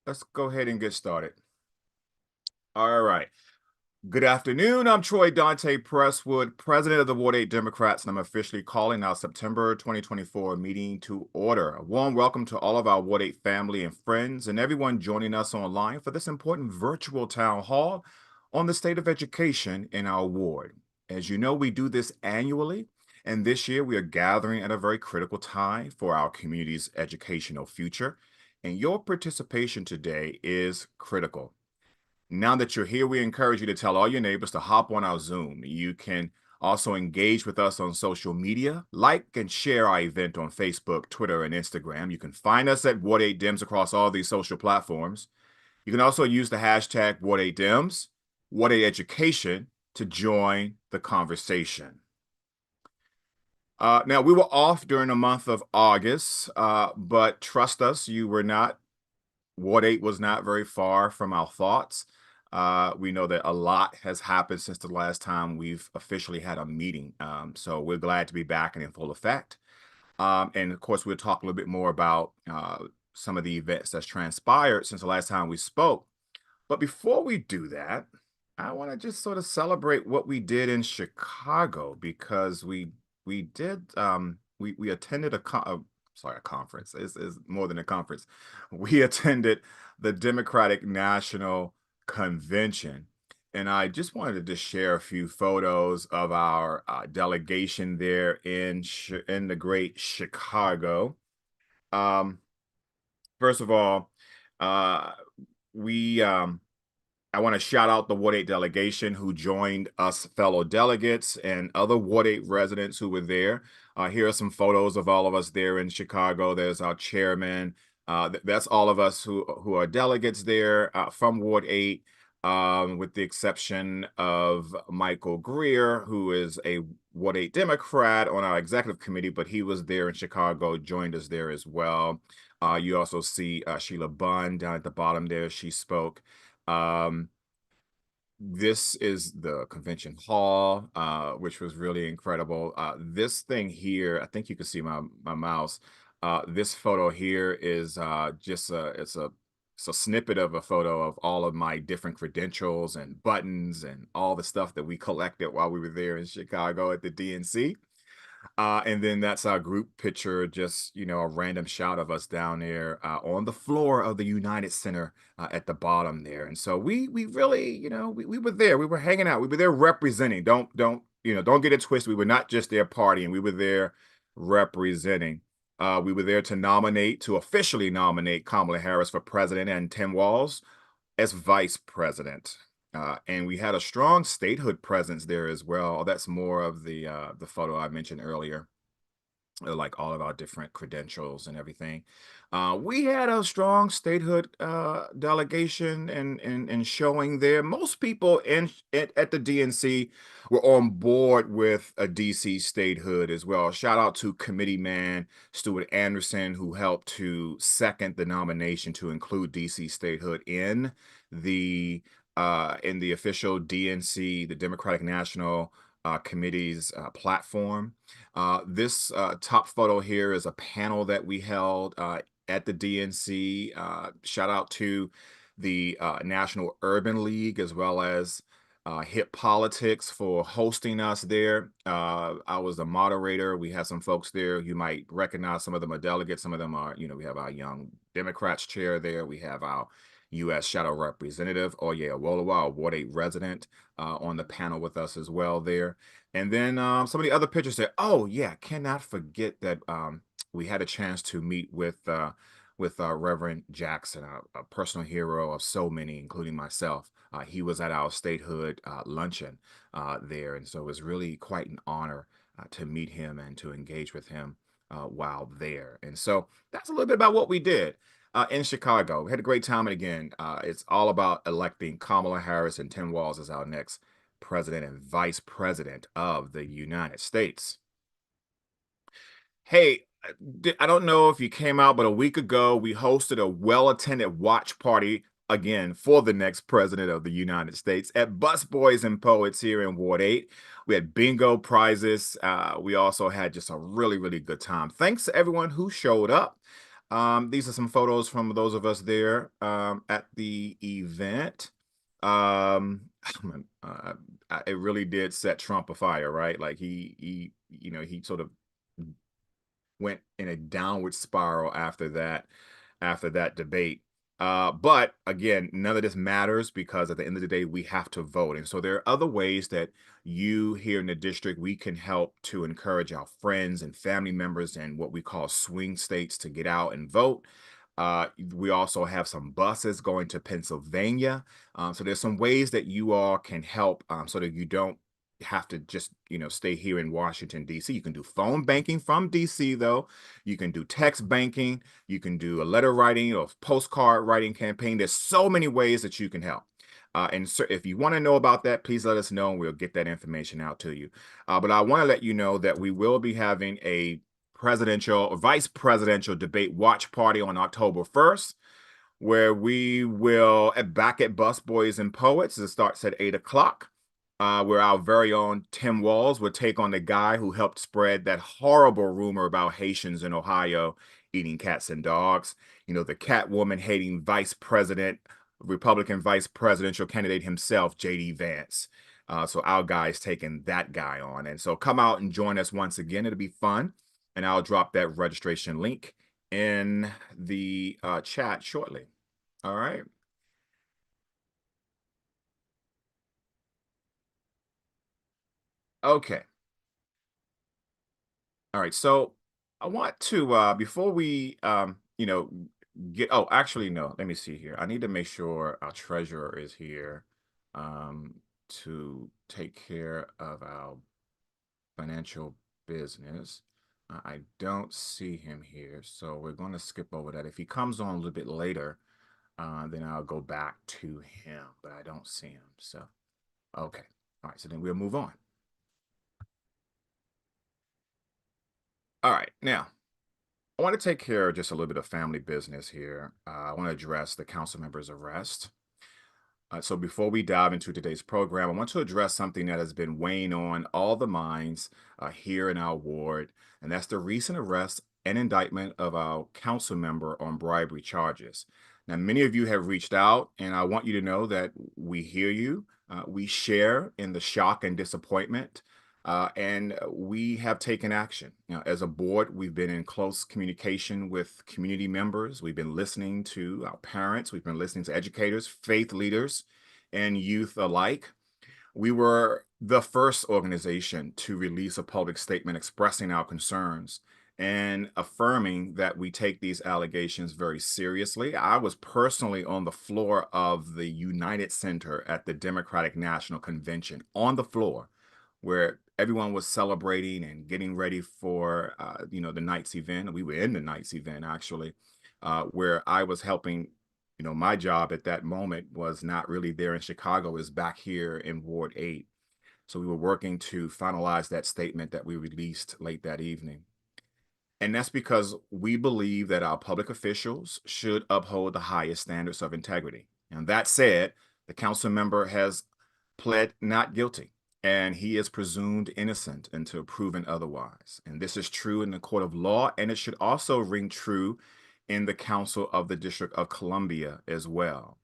Let's go ahead and get started. All right. Good afternoon. I'm Troy Dante Presswood, president of the Ward 8 Democrats, and I'm officially calling our September 2024 meeting to order. A warm welcome to all of our Ward 8 family and friends and everyone joining us online for this important virtual town hall on the state of education in our ward. As you know, we do this annually, and this year we are gathering at a very critical time for our community's educational future, and your participation today is critical. Now that you're here, we encourage you to tell all your neighbors to hop on our Zoom. You can also engage with us on social media, like and share our event on Facebook, Twitter, and Instagram. You can find us at Ward 8 Dems across all these social platforms. You can also use the hashtag Ward 8 Dems, Ward 8 Education to join the conversation. Now, we were off during the month of August, but trust us, you were not. Ward 8 was not very far from our thoughts. We know that a lot has happened since the last time we've officially had a meeting. So we're glad to be back and in full effect. And of course, we'll talk a little bit more about some of the events that's transpired since the last time we spoke. But before we do that, I want to just sort of celebrate what we did in Chicago because we attended a conference. It's more than a conference. We attended the Democratic National Convention. And I just wanted to just share a few photos of our delegation there in the great Chicago. Um, First of all, uh, we I want to shout out the Ward 8 delegation who joined us fellow delegates and other Ward 8 residents who were there. Here are some photos of all of us there in Chicago. There's our chairman. That's all of us who are delegates there from Ward 8, with the exception of Michael Greer, who is a Ward 8 Democrat on our executive committee, but he was there in Chicago, joined us there as well. You also see Sheila Bunn down at the bottom there. She spoke. Um, this is the convention hall, which was really incredible. This thing here, I think you can see my mouse. This photo here is just it's a snippet of a photo of all of my different credentials and buttons and all the stuff that we collected while we were there in Chicago at the DNC. And then that's our group picture, just, a random shot of us down there on the floor of the United Center at the bottom there. And so we really, we were there. We were hanging out. We were there representing. Don't get it twisted. We were not just there partying. We were there representing. We were there to officially nominate Kamala Harris for president and Tim Walz as vice president. And we had a strong statehood presence there as well. That's more of the photo I mentioned earlier, like all of our different credentials and everything. We had a strong statehood delegation and showing there. Most people at the DNC were on board with a DC statehood as well. Shout out to committee man Stuart Anderson, who helped to second the nomination to include DC statehood in the official DNC, the Democratic National Committee's platform. This top photo here is a panel that we held at the DNC. Shout out to the National Urban League as well as Hip Politics for hosting us there. I was the moderator. We had some folks there. You might recognize some of them are delegates. Some of them are, we have our Young Democrats chair there. We have our U.S. Shadow Representative Oye Awolowo, a Ward 8 resident, on the panel with us as well there. And then some of the other pictures there. Oh, yeah, cannot forget that we had a chance to meet with Reverend Jackson, a personal hero of so many, including myself. He was at our statehood luncheon there, and so it was really quite an honor to meet him and to engage with him while there. And so that's a little bit about what we did in Chicago. We had a great time, and again, it's all about electing Kamala Harris and Tim Walz as our next president and vice president of the United States. Hey, I don't know if you came out, but a week ago we hosted a well-attended watch party again for the next president of the United States at Bus Boys and Poets here in Ward 8. We had bingo prizes. We also had just a really, really good time. Thanks to everyone who showed up. These are some photos from those of us there at the event. Um, it really did set Trump afire, right? Like he sort of went in a downward spiral after that debate. But again, none of this matters because at the end of the day, we have to vote. And so there are other ways that you here in the district, we can help to encourage our friends and family members in what we call swing states to get out and vote. We also have some buses going to Pennsylvania. So there's some ways that you all can help so that you don't have to just stay here in Washington D.C. You can do phone banking from D.C. though. You can do text banking. You can do a letter writing or postcard writing campaign. There's so many ways that you can help. And so if you want to know about that, please let us know and we'll get that information out to you. But I want to let you know that we will be having a presidential or vice presidential debate watch party on October 1st, where we will back at Bus Boys and Poets. It starts at 8 o'clock. Where our very own Tim Walls will take on the guy who helped spread that horrible rumor about Haitians in Ohio eating cats and dogs. The Catwoman hating vice president, Republican vice presidential candidate himself, J.D. Vance. So our guy's taking that guy on. And so come out and join us once again. It'll be fun. And I'll drop that registration link in the chat shortly. All right. Okay. All right. So I want to before we get actually no, let me see here. I need to make sure our treasurer is here um to take care of our financial business. I don't see him here, so we're going to skip over that. If he comes on a little bit later, then I'll go back to him, but I don't see him. So, okay. All right. So then we'll move on. All right. Now, I want to take care of just a little bit of family business here. I want to address the council member's arrest. So before we dive into today's program, I want to address something that has been weighing on all the minds here in our ward, and that's the recent arrest and indictment of our council member on bribery charges. Now, many of you have reached out, and I want you to know that we hear you. We share in the shock and disappointment, and we have taken action. As a board, we've been in close communication with community members. We've been listening to our parents. We've been listening to educators, faith leaders, and youth alike. We were the first organization to release a public statement expressing our concerns and affirming that we take these allegations very seriously. I was personally on the floor of the United Center at the Democratic National Convention, on the floor, where everyone was celebrating and getting ready for the night's event. We were in the night's event actually, where I was helping. My job at that moment was not really there in Chicago, is back here in Ward 8. So we were working to finalize that statement that we released late that evening. And that's because we believe that our public officials should uphold the highest standards of integrity. And that said, the council member has pled not guilty, and he is presumed innocent until proven otherwise. And this is true in the court of law, and it should also ring true in the Council of the District of Columbia as well.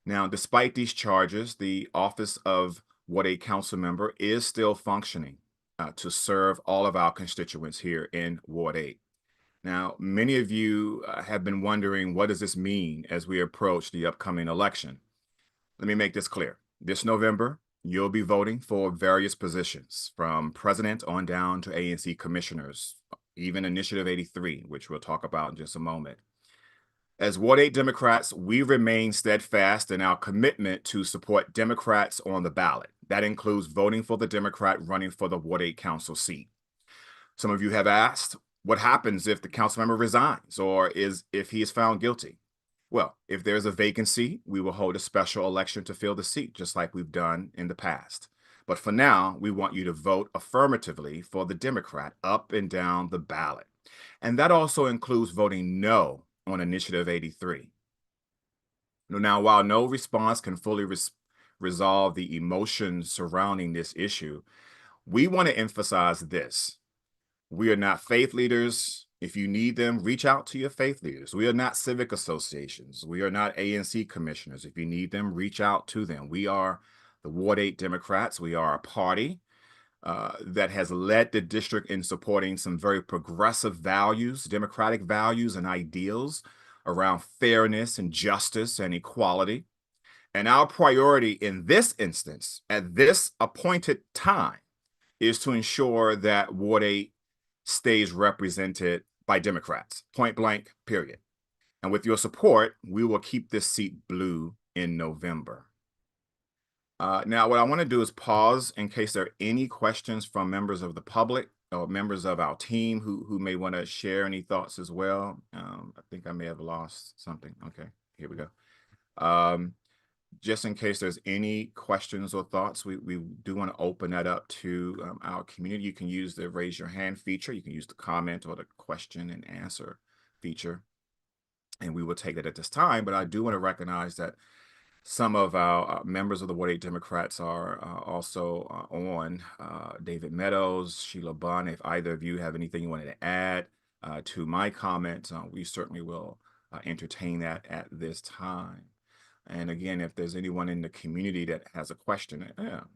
Now, despite these charges, the office of what a council member is still functioning to serve all of our constituents here in Ward 8. Now, many of you have been wondering, what does this mean as we approach the upcoming election? Let me make this clear. This November, you'll be voting for various positions, from president on down to ANC commissioners, even Initiative 83, which we'll talk about in just a moment. As Ward 8 Democrats, we remain steadfast in our commitment to support Democrats on the ballot. That includes voting for the Democrat running for the Ward 8 council seat. Some of you have asked, what happens if the council member resigns or if he is found guilty? Well, if there's a vacancy, we will hold a special election to fill the seat, just like we've done in the past. But for now, we want you to vote affirmatively for the Democrat up and down the ballot. And that also includes voting no on Initiative 83. Now, while no response can fully resolve the emotions surrounding this issue, we want to emphasize this. We are not faith leaders. If you need them, reach out to your faith leaders. We are not civic associations. We are not ANC commissioners. If you need them, reach out to them. We are the Ward 8 Democrats. We are a party that has led the district in supporting some very progressive values, democratic values and ideals around fairness and justice and equality. And our priority in this instance, at this appointed time, is to ensure that Ward 8 stays represented by Democrats, point blank, period. And with your support, we will keep this seat blue in November. Now, what I want to do is pause in case there are any questions from members of the public or members of our team who may want to share any thoughts as well. I think I may have lost something. Okay, here we go. Just in case there's any questions or thoughts, we do want to open that up to our community. You can use the raise your hand feature. You can use the comment or the question and answer feature, and we will take that at this time. But I do want to recognize that some of our members of the Ward 8 Democrats are also on. David Meadows, Sheila Bunn, if either of you have anything you wanted to add to my comments, we certainly will entertain that at this time. And again, if there's anyone in the community that has a question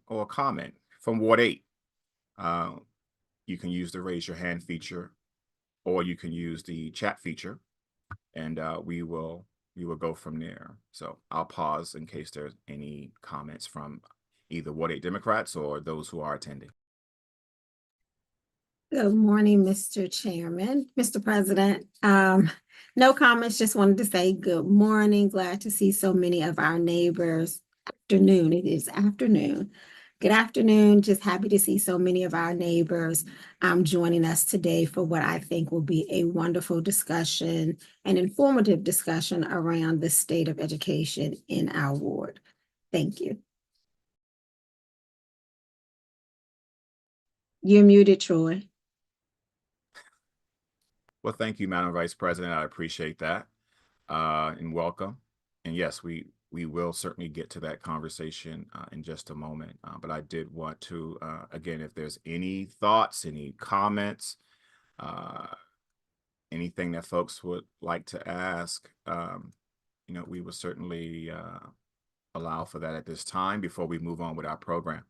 or a comment from Ward 8, you can use the raise your hand feature, or you can use the chat feature, and we will go from there. So I'll pause in case there's any comments from either Ward 8 Democrats or those who are attending. Good morning, Mr. Chairman, Mr. President. No comments, just wanted to say good morning. Glad to see so many of our neighbors. Afternoon, it is afternoon. Good afternoon, just happy to see so many of our neighbors joining us today for what I think will be a wonderful discussion, an informative discussion around the state of education in our ward. Thank you. You're muted, Troy. Well, thank you, Madam Vice President. I appreciate that, and welcome. And yes, we will certainly get to that conversation in just a moment. But I did want to, again, if there's any thoughts, any comments, anything that folks would like to ask, we will certainly allow for that at this time before we move on with our program.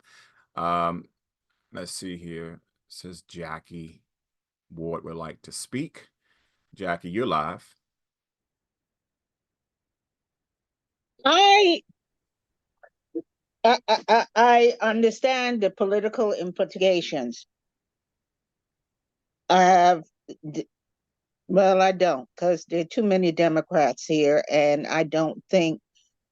Let's see here. It says Jackie Ward would like to speak. Jackie, you're live. I understand the political implications. I don't, because there are too many Democrats here, and I don't think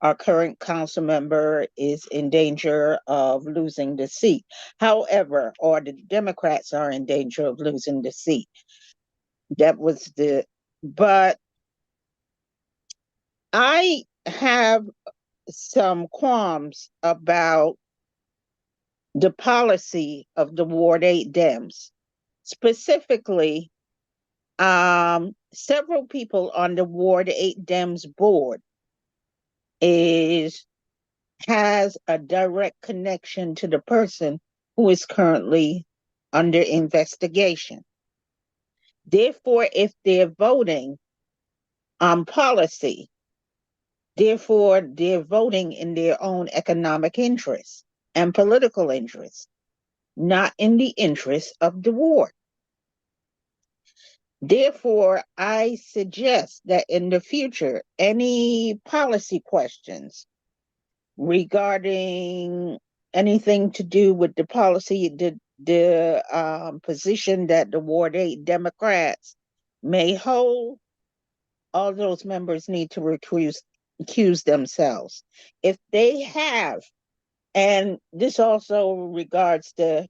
our current council member is in danger of losing the seat. However, or the Democrats are in danger of losing the seat. But I have some qualms about the policy of the Ward 8 Dems. Specifically, several people on the Ward 8 Dems board has a direct connection to the person who is currently under investigation. Therefore, if they're voting on policy, therefore they're voting in their own economic interests and political interests, not in the interests of the ward. Therefore, I suggest that in the future, any policy questions regarding anything to do with the policy, the position that the Ward 8 Democrats may hold, all those members need to recuse themselves. If they have, and this also regards to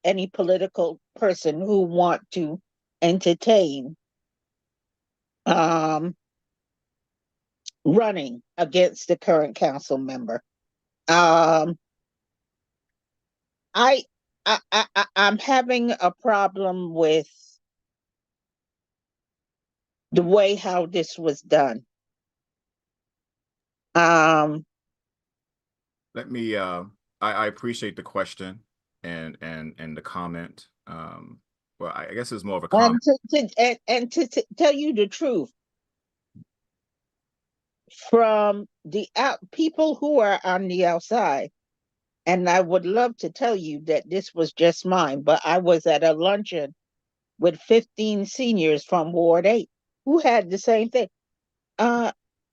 any political person who want to entertain running against the current council member. I'm having a problem with the way how this was done. Let me, I appreciate the question and the comment, well, I guess it's more of a And comment. to tell you the truth, from the people who are on the outside, and I would love to tell you that this was just mine, but I was at a luncheon with 15 seniors from Ward 8 who had the same thing. Uh,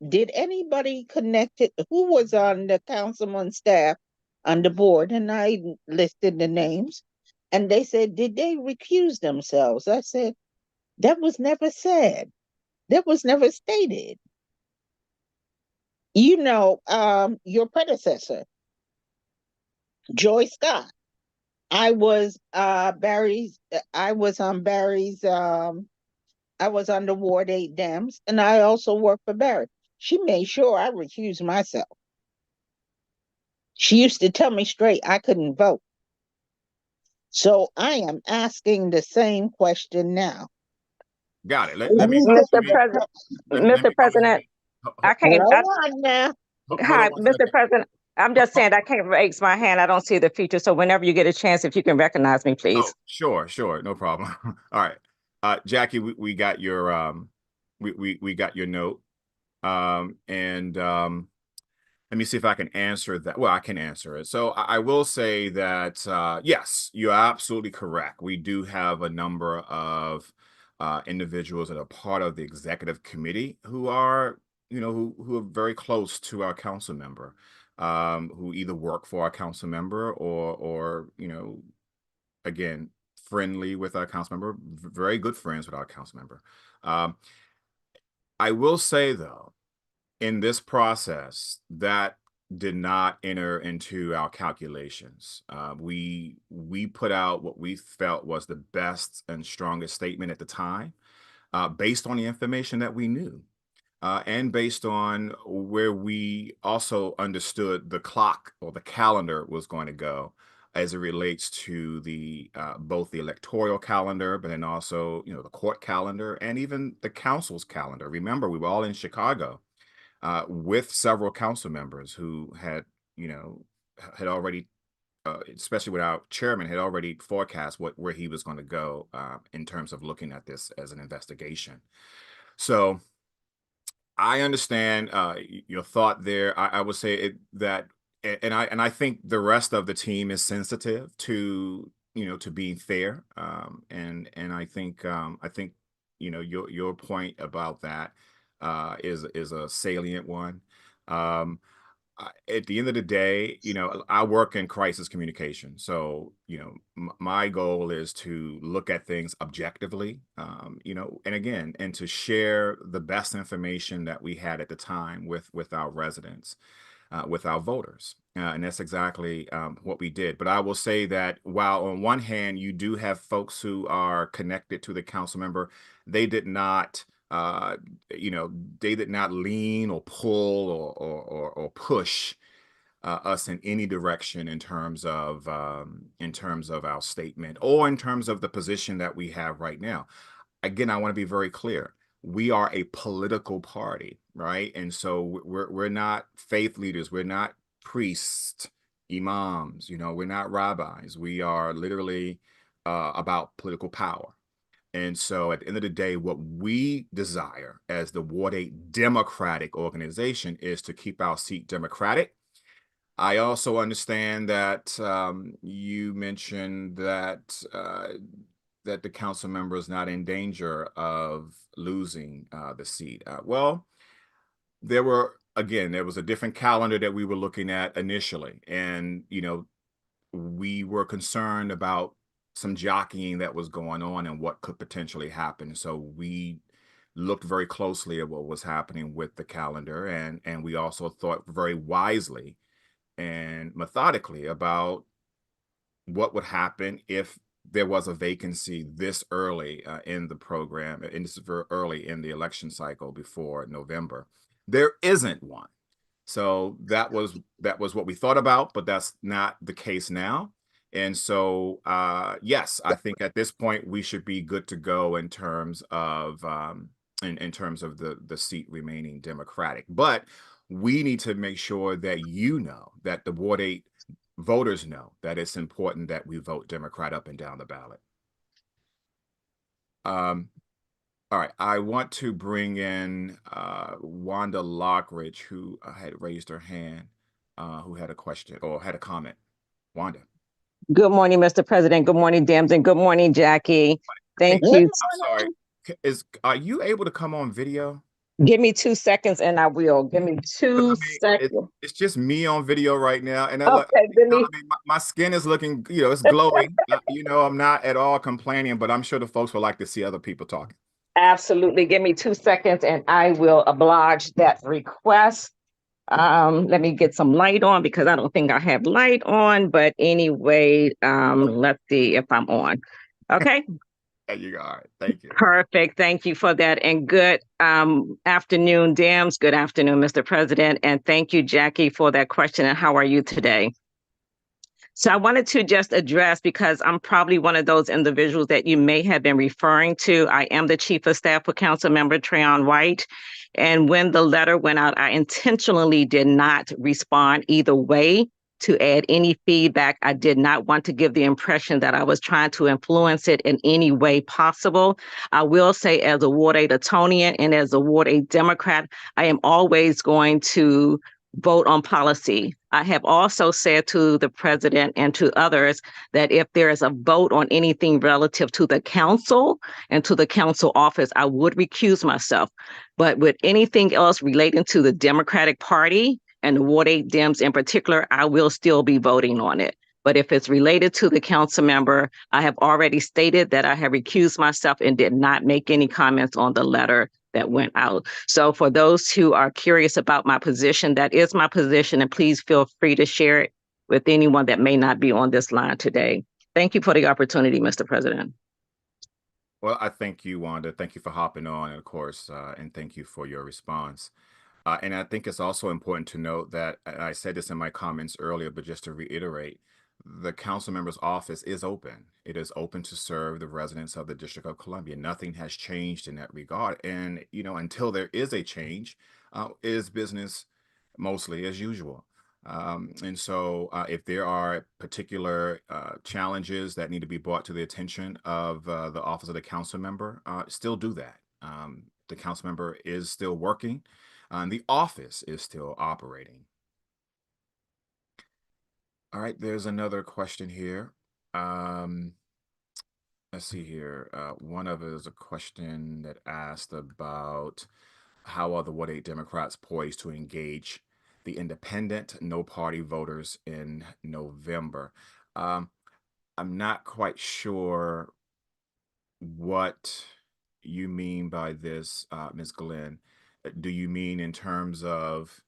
did anybody connected who was on the councilman staff on the board? And I listed the names, and they said, did they recuse themselves? I said, that was never said. That was never stated. Your predecessor, Joy Scott. I was on Barry's I was on the Ward 8 Dems, and I also worked for Barry. She made sure I recused myself. She used to tell me straight I couldn't vote. So I am asking the same question now. Got it. Let me Mr. let me President, let me Mr. go ahead. President, I Hold can't, on now. Hold on hi, one Mr. second. President, I'm Ho- just saying I can't raise my hand. I don't see the feature. So whenever you get a chance, if you can recognize me, Oh, please. sure, no problem. All right. Jackie, we got your we got your note. And let me see if I can answer that. Well, I can answer it. So I will say that yes, you're absolutely correct. We do have a number of individuals that are part of the executive committee who are, who are very close to our council member, who either work for our council member or again, friendly with our council member, very good friends with our council member. Um, I will say though, in this process, that did not enter into our calculations. We put out what we felt was the best and strongest statement at the time, based on the information that we knew. And based on where we also understood the clock or the calendar was going to go as it relates to the both the electoral calendar, but then also the court calendar and even the council's calendar. Remember, we were all in Chicago with several council members who had you know had already. Especially with our chairman, had already forecast where he was going to go in terms of looking at this as an investigation. So I understand your thought there. I would say that, and I think the rest of the team is sensitive to to being fair. And I think your point about that is a salient one. Um, at the end of the day, I work in crisis communication. So, my goal is to look at things objectively, and again, and to share the best information that we had at the time with our residents, with our voters. And that's exactly what we did. But I will say that while on one hand, you do have folks who are connected to the council member, they did not uh, they did not lean or pull or push us in any direction in terms of our statement or in terms of the position that we have right now. Again, I want to be very clear. We are a political party, right? And so we're not faith leaders. We're not priests, imams. We're not rabbis. We are literally about political power. And so at the end of the day, what we desire as the Ward 8 Democratic organization is to keep our seat Democratic. I also understand that you mentioned that the council member is not in danger of losing the seat. Well, there was a different calendar that we were looking at initially, and we were concerned about some jockeying that was going on and what could potentially happen. So we looked very closely at what was happening with the calendar, and we also thought very wisely and methodically about what would happen if there was a vacancy this early in the program, and this is very early in the election cycle before November. There isn't one. So that was what we thought about, but that's not the case now. And so, yes, I think at this point we should be good to go in terms of in terms of the seat remaining Democratic. But we need to make sure that that the Ward 8 voters know that it's important that we vote Democrat up and down the ballot. Um, all right, I want to bring in Wanda Lockridge, who had raised her hand, who had a question or had a comment. Wanda. Good morning, Mr. President. Good morning, Dems, and good morning, Jackie. Hey, Thank Good you. I'm sorry. morning. Are you able to come on video? Give me 2 seconds and I will. Give me 'Cause, two I mean, seconds. it's just me on video right now, and I look, Okay, give I me mean, my skin is looking, it's glowing. I'm not at all complaining, but I'm sure the folks would like to see other people talking. absolutely give me 2 seconds and I will oblige that request. Let me get some light on because I don't think I have light on, but anyway, let's see if I'm on. Okay. There you go. All right, thank you. Perfect. Thank you for that. And good afternoon, Dams. Good afternoon, Mr. President. And thank you, Jackie, for that question. And how are you today? So I wanted to just address, because I'm probably one of those individuals that you may have been referring to. I am the Chief of Staff for Council Member Treon White. And when the letter went out, I intentionally did not respond either way to add any feedback. I did not want to give the impression that I was trying to influence it in any way possible. I will say, as a Ward 8 Etonian and as a Ward 8 Democrat, I am always going to vote on policy. I have also said to the president and to others that if there is a vote on anything relative to the council and to the council office, I would recuse myself. But with anything else relating to the Democratic Party and the Ward 8 Dems in particular, I will still be voting on it. But if it's related to the council member, I have already stated that I have recused myself and did not make any comments on the letter that went out. So for those who are curious about my position, that is my position, and please feel free to share it with anyone that may not be on this line today. Thank you for the opportunity, Mr. President. Well, I thank you, Wanda. Thank you for hopping on, and of course, and thank you for your response. And I think it's also important to note that, and I said this in my comments earlier, but just to reiterate, the council member's office is open. It is open to serve the residents of the District of Columbia. Nothing has changed in that regard. And, until there is a change, it is business mostly as usual. And so if there are particular challenges that need to be brought to the attention of the office of the council member, still do that. The council member is still working. The office is still operating. All right, there's another question here. Let's see here. One of it is a question that asked about how are the Ward 8 Democrats poised to engage the independent, no party voters in November. Um, I'm not quite sure what you mean by this, Ms. Glenn. Do you mean in terms of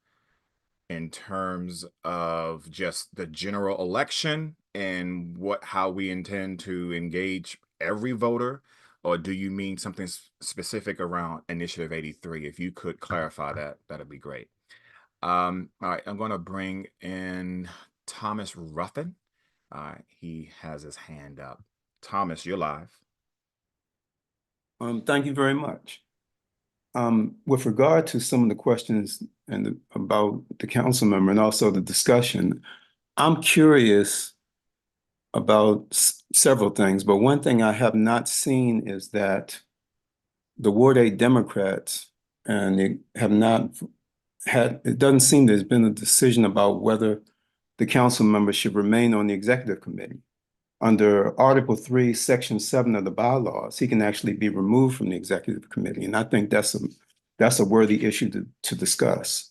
just the general election and how we intend to engage every voter, or do you mean something specific around Initiative 83? If you could clarify that, that'd be great. All right, I'm going to bring in Thomas Ruffin. He has his hand up. Thomas, you're live. Thank you very much. With regard to some of the questions about the council member and also the discussion, I'm curious about several things, but one thing I have not seen is that the Ward 8 Democrats, and they have not it doesn't seem there's been a decision about whether the council member should remain on the executive committee. Under Article 3, Section 7 of the bylaws, he can actually be removed from the executive committee. And I think that's a worthy issue to discuss.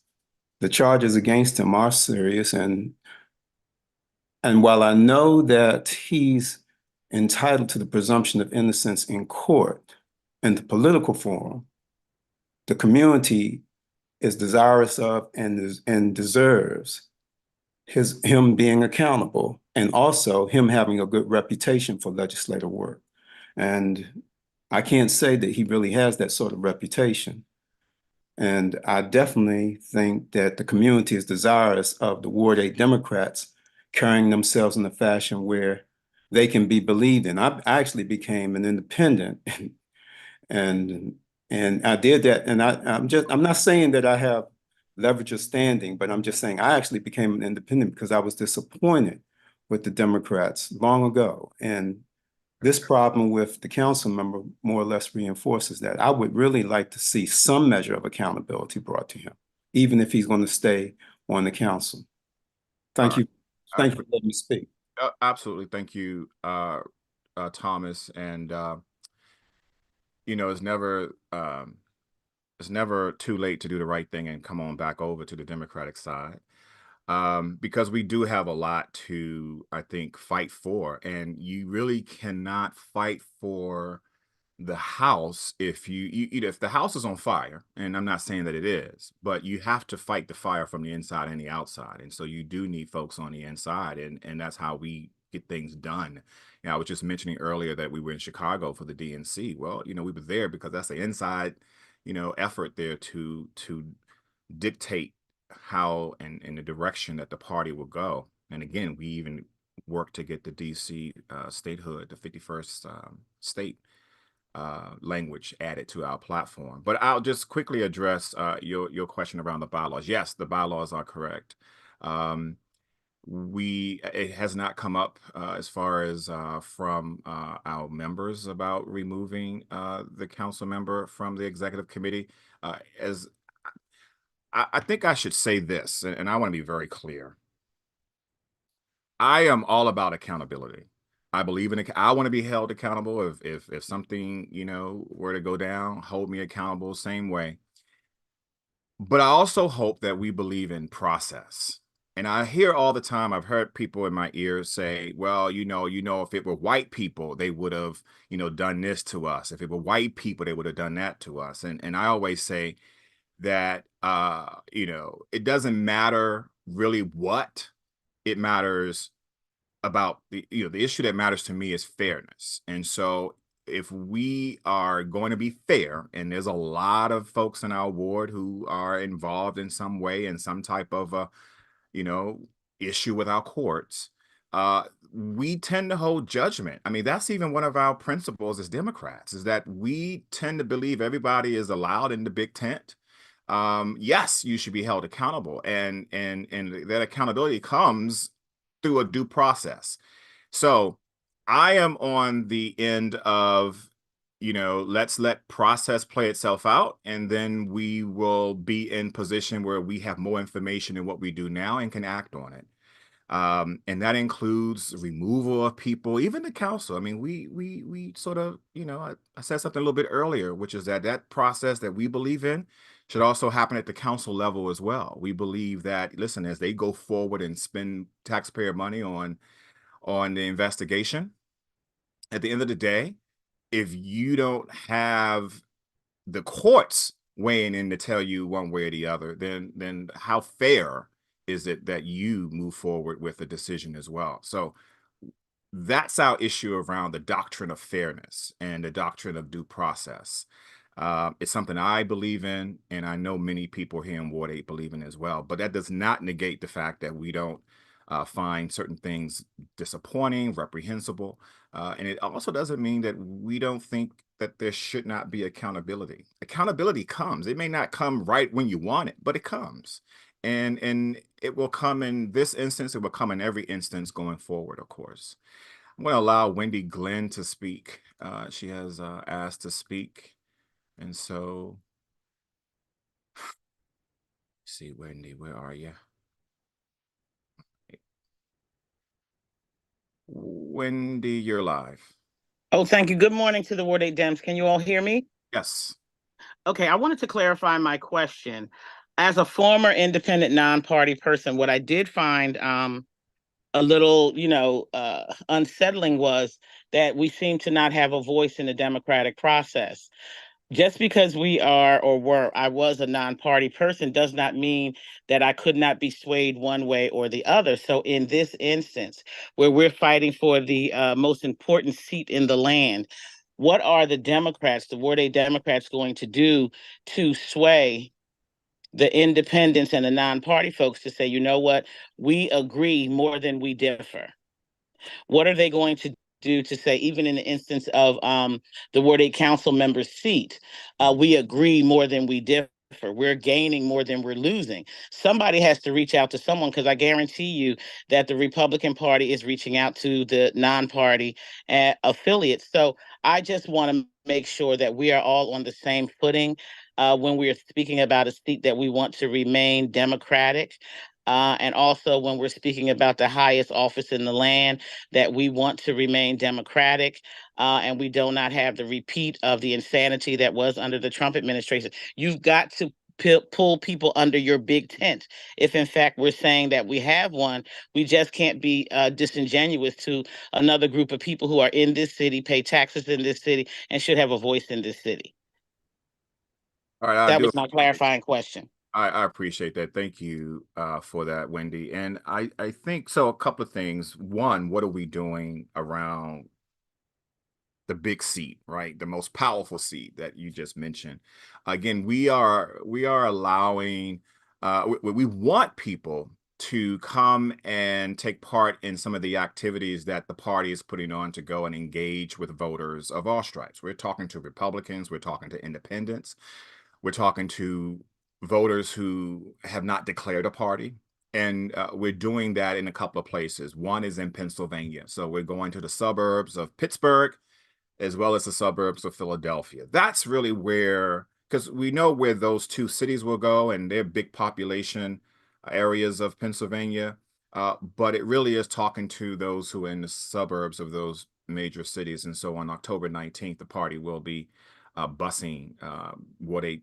The charges against him are serious. And while I know that he's entitled to the presumption of innocence in court, in the political forum, the community is desirous of and deserves him being accountable, and also him having a good reputation for legislative work. And I can't say that he really has that sort of reputation. And I definitely think that the community is desirous of the Ward 8 Democrats carrying themselves in a fashion where they can be believed in. I actually became an independent and I did that. And I'm not saying that I have leverage or standing, but I'm just saying I actually became an independent because I was disappointed with the Democrats long ago. And this problem with the council member more or less reinforces that. I would really like to see some measure of accountability brought to him, even if he's going to stay on the council. All Thank right. you. Thank you for letting me speak. Absolutely. Thank you, Thomas. And you know, it's never too late to do the right thing and come on back over to the Democratic side. Because we do have a lot to, I think, fight for. And you really cannot fight for the house if if the house is on fire, and I'm not saying that it is, but you have to fight the fire from the inside and the outside. And so you do need folks on the inside, and that's how we get things done. I was just mentioning earlier that we were in Chicago for the DNC. Well, we were there because that's the inside, effort there to dictate how and in the direction that the party will go. And again, we even worked to get the DC statehood, the 51st state language added to our platform. But I'll just quickly address your question around the bylaws. Yes, the bylaws are correct. It has not come up as far as from our members about removing the council member from the executive committee. As I think I should say this, and I want to be very clear. I am all about accountability. I believe in it. I want to be held accountable. If something, were to go down, hold me accountable same way. But I also hope that we believe in process. And I hear all the time, I've heard people in my ears say, well, if it were white people, they would have, done this to us. If it were white people, they would have done that to us. And I always say that, it doesn't matter really what. It matters about the issue that matters to me is fairness. And so if we are going to be fair, and there's a lot of folks in our ward who are involved in some way in some type of issue with our courts, we tend to hold judgment. I mean, that's even one of our principles as Democrats, is that we tend to believe everybody is allowed in the big tent. Yes, you should be held accountable, and that accountability comes through a due process. So I am on the end of, let's let process play itself out, and then we will be in position where we have more information than what we do now and can act on it. And that includes removal of people, even the council. I mean, we sort of, I said something a little bit earlier, which is that process that we believe in should also happen at the council level as well. We believe that, listen, as they go forward and spend taxpayer money on the investigation, at the end of the day, if you don't have the courts weighing in to tell you one way or the other, then how fair is it that you move forward with a decision as well? So that's our issue around the doctrine of fairness and the doctrine of due process. It's something I believe in, and I know many people here in Ward 8 believe in as well. But that does not negate the fact that we don't find certain things disappointing, reprehensible. And it also doesn't mean that we don't think that there should not be accountability. Accountability comes. It may not come right when you want it, but it comes. And it will come in this instance. It will come in every instance going forward, of course. I'm going to allow Wendy Glenn to speak. She has asked to speak. And so, see, Wendy, where are you? Wendy, you're live. Oh, thank you. Good morning to the Ward 8 Dems. Can you all hear me? Yes. Okay, I wanted to clarify my question. As a former independent non-party person, what I did find a little, unsettling was that we seem to not have a voice in the democratic process. Just because I was a non-party person does not mean that I could not be swayed one way or the other. So in this instance, where we're fighting for the most important seat in the land, what are the Democrats, the Ward 8 Democrats, going to do to sway the independents and the non-party folks to say, you know what, we agree more than we differ? What are they going to do to say, even in the instance of the Ward 8 council member's seat, we agree more than we differ? We're gaining more than we're losing. Somebody has to reach out to someone, because I guarantee you that the Republican Party is reaching out to the non-party affiliates. So I just want to make sure that we are all on the same footing when we are speaking about a seat that we want to remain Democratic. And also when we're speaking about the highest office in the land, that we want to remain Democratic, and we do not have the repeat of the insanity that was under the Trump administration. You've got to pull people under your big tent. If in fact we're saying that we have one, we just can't be disingenuous to another group of people who are in this city, pay taxes in this city, and should have a voice in this city. All right, I That do. was my clarifying question. I appreciate that. Thank you for that, Wendy. And I think so. A couple of things. One, what are we doing around the big seat, right? The most powerful seat that you just mentioned. Again, we are allowing. We want people to come and take part in some of the activities that the party is putting on to go and engage with voters of all stripes. We're talking to Republicans. We're talking to independents. We're talking to voters who have not declared a party. And we're doing that in a couple of places. One is in Pennsylvania. So we're going to the suburbs of Pittsburgh as well as the suburbs of Philadelphia. That's really where, because we know where those two cities will go, and they're big population areas of Pennsylvania. But it really is talking to those who are in the suburbs of those major cities. And so on October 19th, the party will be busing what a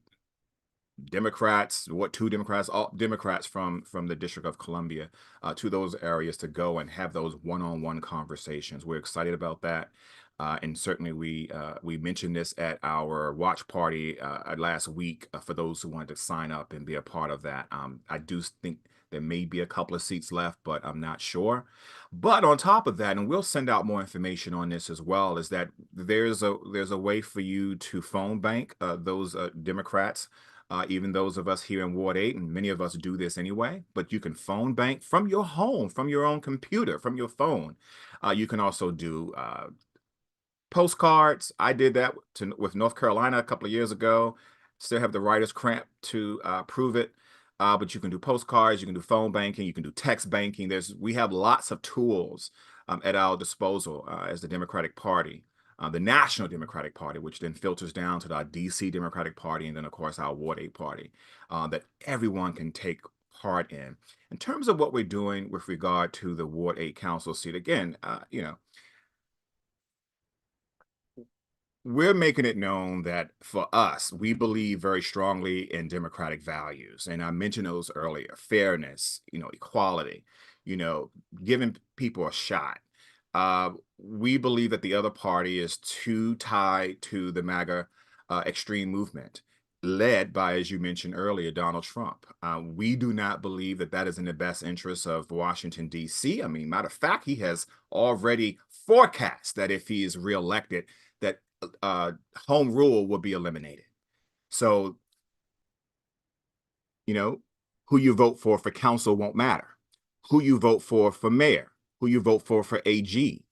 Democrats, two Democrats, all Democrats from the District of Columbia to those areas to go and have those one-on-one conversations. We're excited about that. And certainly we mentioned this at our watch party last week for those who wanted to sign up and be a part of that. I do think there may be a couple of seats left, but I'm not sure. But on top of that, and we'll send out more information on this as well, is that there's a way for you to phone bank those Democrats. Even those of us here in Ward 8, and many of us do this anyway, but you can phone bank from your home, from your own computer, from your phone. You can also do postcards. I did that with North Carolina a couple of years ago. Still have the writer's cramp to prove it. But you can do postcards, you can do phone banking, you can do text banking. We have lots of tools at our disposal as the Democratic Party. The National Democratic Party, which then filters down to the DC Democratic Party, and then, of course, our Ward 8 party, that everyone can take part in. In terms of what we're doing with regard to the Ward 8 council seat, again, we're making it known that for us, we believe very strongly in democratic values. And I mentioned those earlier: fairness, equality, giving people a shot. We believe that the other party is too tied to the MAGA extreme movement, led by, as you mentioned earlier, Donald Trump. We do not believe that that is in the best interest of Washington, D.C. I mean, matter of fact, he has already forecast that if he is reelected, that home rule will be eliminated. So, who you vote for council won't matter. Who you vote for mayor, who you vote for AG,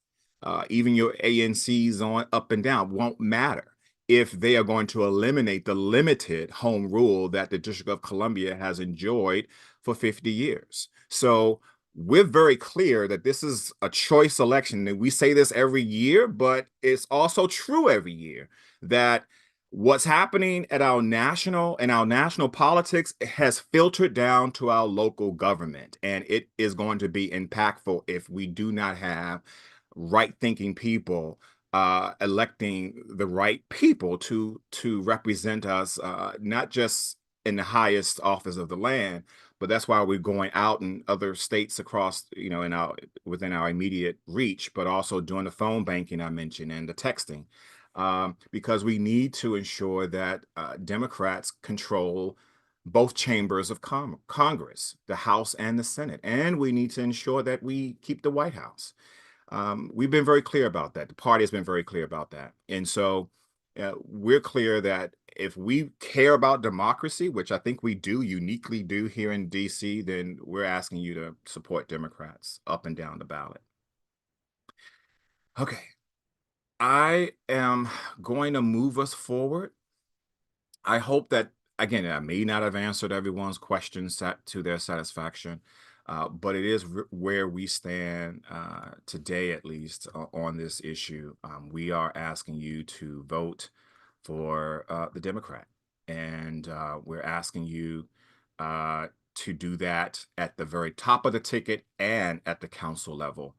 even your ANCs on up and down won't matter if they are going to eliminate the limited home rule that the District of Columbia has enjoyed for 50 years. So we're very clear that this is a choice election. And we say this every year, but it's also true every year that what's happening at our national politics has filtered down to our local government, and it is going to be impactful if we do not have right-thinking people electing the right people to represent us, not just in the highest office of the land, but that's why we're going out in other states across, within our immediate reach, but also doing the phone banking I mentioned and the texting. Because we need to ensure that Democrats control both chambers of Congress, the House and the Senate, and we need to ensure that we keep the White House. We've been very clear about that. The party has been very clear about that. And so we're clear that if we care about democracy, which I think we uniquely do here in DC, then we're asking you to support Democrats up and down the ballot. Okay. I am going to move us forward. I hope that again, I may not have answered everyone's questions to their satisfaction, but it is where we stand today, at least on this issue. We are asking you to vote for the Democrat, and we're asking you to do that at the very top of the ticket and at the council level.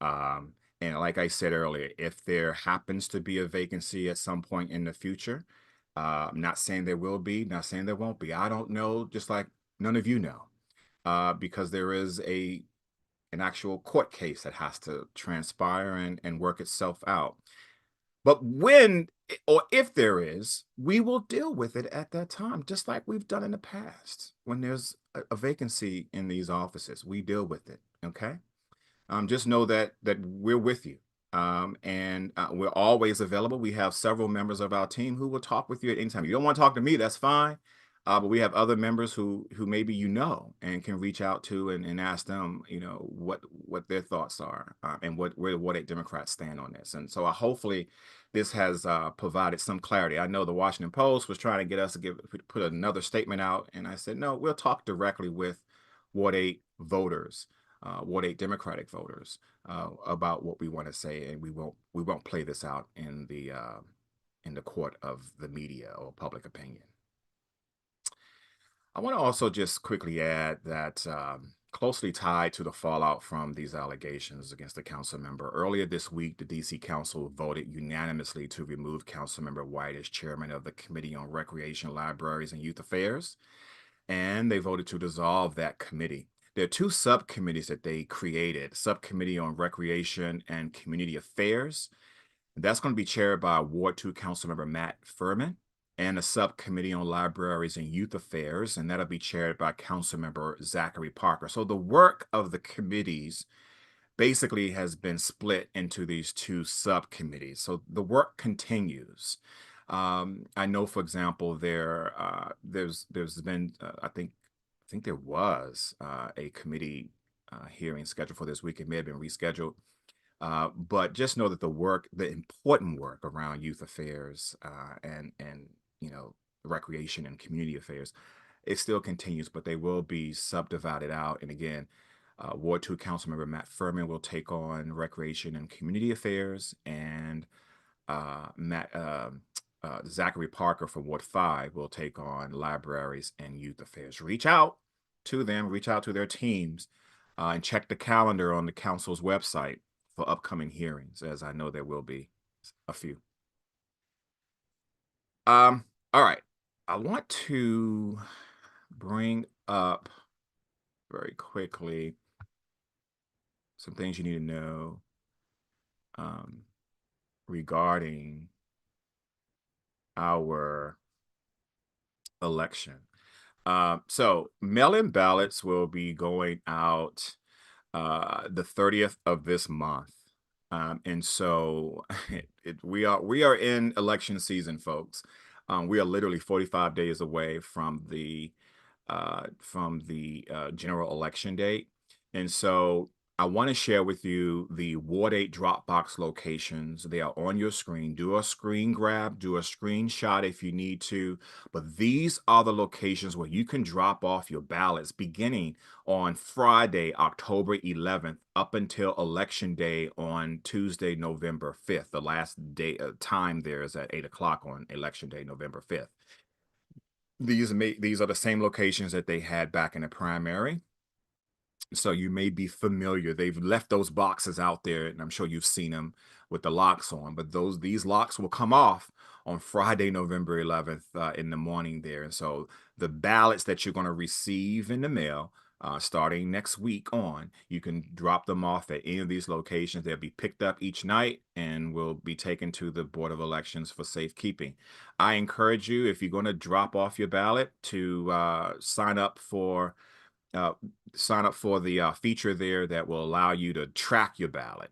Um, and like I said earlier, if there happens to be a vacancy at some point in the future, I'm not saying there will be, not saying there won't be. I don't know, just like none of you know, because there is an actual court case that has to transpire and work itself out. But when or if there is, we will deal with it at that time, just like we've done in the past. When there's a vacancy in these offices, we deal with it. Okay. Just know that we're with you, and we're always available. We have several members of our team who will talk with you at any time. You don't want to talk to me, that's fine. But we have other members who maybe and can reach out to and ask them, what their thoughts are, and what a Democrats stand on this. And so hopefully this has provided some clarity. I know the Washington Post was trying to get us to put another statement out, and I said no, we'll talk directly with Ward 8 voters, Ward 8 Democratic voters, about what we want to say, and we won't play this out in the court of the media or public opinion. I want to also just quickly add that closely tied to the fallout from these allegations against the council member, earlier this week, the DC Council voted unanimously to remove Councilmember White as chairman of the Committee on Recreation, Libraries, and Youth Affairs, and they voted to dissolve that committee. There are two subcommittees that they created: Subcommittee on Recreation and Community Affairs. That's going to be chaired by Ward 2 Councilmember Matt Furman, and a Subcommittee on Libraries and Youth Affairs, and that'll be chaired by Councilmember Zachary Parker. So the work of the committees basically has been split into these two subcommittees. So the work continues. I know, for example, there's been I think there was a committee hearing scheduled for this week. It may have been rescheduled. But just know that the important work around youth affairs and recreation and community affairs, it still continues, but they will be subdivided out. And again, Ward 2 Councilmember Matt Furman will take on recreation and community affairs, and Zachary Parker from Ward 5 will take on libraries and youth affairs. Reach out to them, reach out to their teams, and check the calendar on the council's website for upcoming hearings, as I know there will be a few. All right. I want to bring up very quickly some things you need to know regarding our election. So mail-in ballots will be going out the 30th of this month. And so we are in election season, folks. We are literally 45 days away from the general election date. And so I want to share with you the Ward 8 Dropbox locations. They are on your screen. Do a screen grab, do a screenshot if you need to. But these are the locations where you can drop off your ballots beginning on Friday, October 11th, up until Election Day on Tuesday, November 5th. The last day time there is at 8 o'clock on Election Day, November 5th. These are the same locations that they had back in the primary. So you may be familiar. They've left those boxes out there, and I'm sure you've seen them with the locks on, but these locks will come off on Friday, November 11th in the morning there. And so the ballots that you're going to receive in the mail starting next week on, you can drop them off at any of these locations. They'll be picked up each night and will be taken to the Board of Elections for safekeeping. I encourage you, if you're going to drop off your ballot, to sign up for the feature there that will allow you to track your ballot.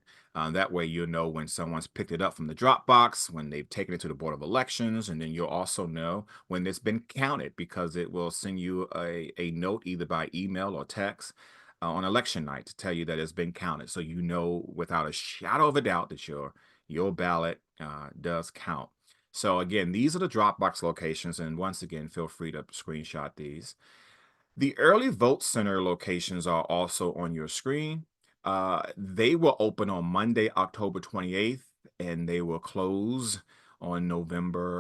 That way you'll know when someone's picked it up from the Dropbox, when they've taken it to the Board of Elections, and then you'll also know when it's been counted, because it will send you a note either by email or text on election night to tell you that it's been counted. So you know without a shadow of a doubt that your ballot does count. So again, these are the Dropbox locations, and once again, feel free to screenshot these. The early vote center locations are also on your screen. They will open on Monday, October 28th, and they will close on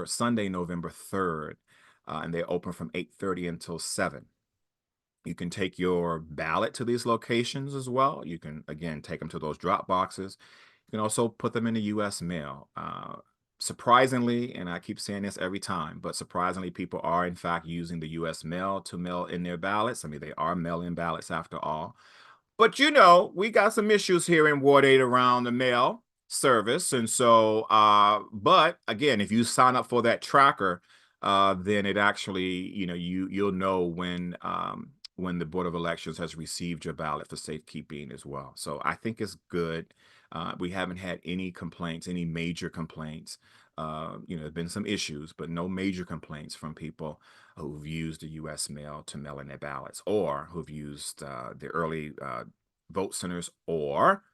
Sunday, November 3rd. And they open from 8:30 until 7. You can take your ballot to these locations as well. You can, again, take them to those drop boxes. You can also put them in the U.S. mail. Surprisingly, and I keep saying this every time, but surprisingly, people are in fact using the U.S. mail to mail in their ballots. I mean, they are mail-in ballots after all. But we got some issues here in Ward 8 around the mail service. And so, but again, if you sign up for that tracker, then it actually, you'll know when the Board of Elections has received your ballot for safekeeping as well. So I think it's good. We haven't had any complaints, any major complaints. There've been some issues, but no major complaints from people who've used the U.S. mail to mail in their ballots, or who've used the early vote centers or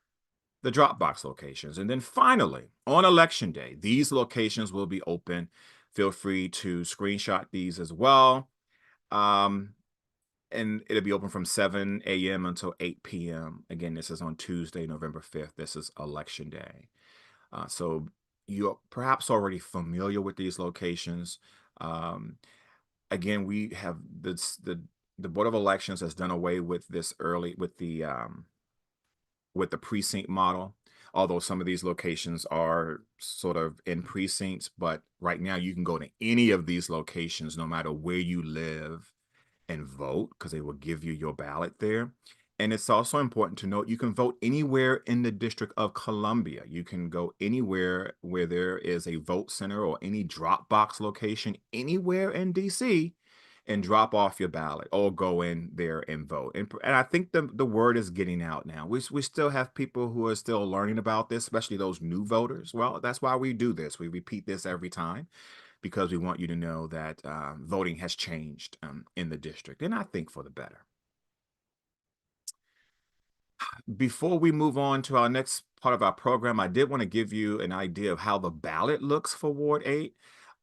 the Dropbox locations. And then finally, on Election Day, these locations will be open. Feel free to screenshot these as well. And it'll be open from 7 a.m. until 8 p.m. Again, this is on Tuesday, November 5th. This is Election Day. So you're perhaps already familiar with these locations. Again, we have the Board of Elections has done away with this early with the precinct model. Although some of these locations are sort of in precincts, but right now you can go to any of these locations, no matter where you live, and vote, because they will give you your ballot there. And it's also important to note you can vote anywhere in the District of Columbia. You can go anywhere where there is a vote center or any drop box location anywhere in DC and drop off your ballot or go in there and vote. And I think the word is getting out now. We still have people who are still learning about this, especially those new voters. Well, that's why we do this. We repeat this every time, because we want you to know that voting has changed in the district, and I think for the better. Before we move on to our next part of our program, I did want to give you an idea of how the ballot looks for Ward 8.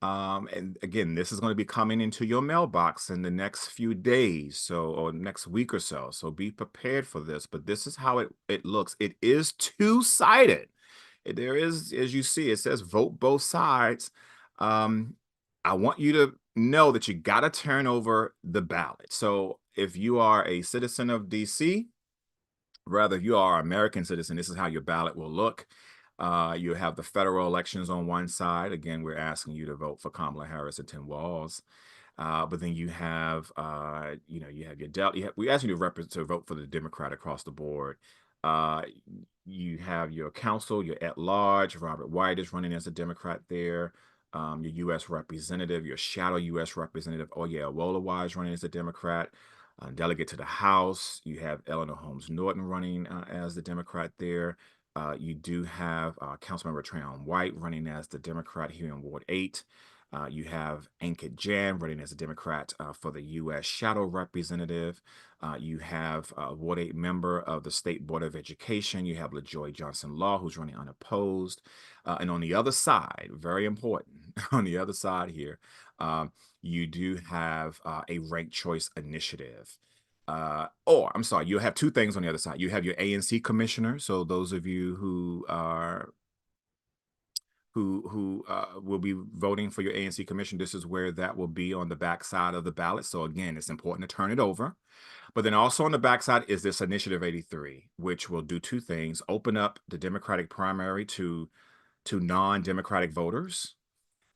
And again, this is going to be coming into your mailbox in the next few days, or next week or so. So be prepared for this. But this is how it looks. It is two-sided. There is, as you see, it says vote both sides. I want you to know that you got to turn over the ballot. So if you are a citizen of DC, rather, if you are an American citizen, this is how your ballot will look. You have the federal elections on one side. Again, we're asking you to vote for Kamala Harris and Tim Walz. But then you have, you have your we ask you to vote for the Democrat across the board. You have your council, your at-large. Robert White is running as a Democrat there. Your U.S. representative, your shadow U.S. representative, Wolowai is running as a Democrat. Delegate to the House, you have Eleanor Holmes Norton running as the Democrat there. You do have Councilmember Trayon White running as the Democrat here in Ward 8. You have Ankit Jan running as a Democrat for the U.S. Shadow Representative. You have a Ward 8 member of the State Board of Education. You have LaJoy Johnson-Law, who's running unopposed. And on the other side, very important, on the other side here, you do have a ranked choice initiative. I'm sorry, you have two things on the other side. You have your ANC commissioner. So those of you who are who will be voting for your ANC commission, this is where that will be on the back side of the ballot. So again, it's important to turn it over. But then also on the backside is this Initiative 83, which will do two things: open up the Democratic primary to non-Democratic voters,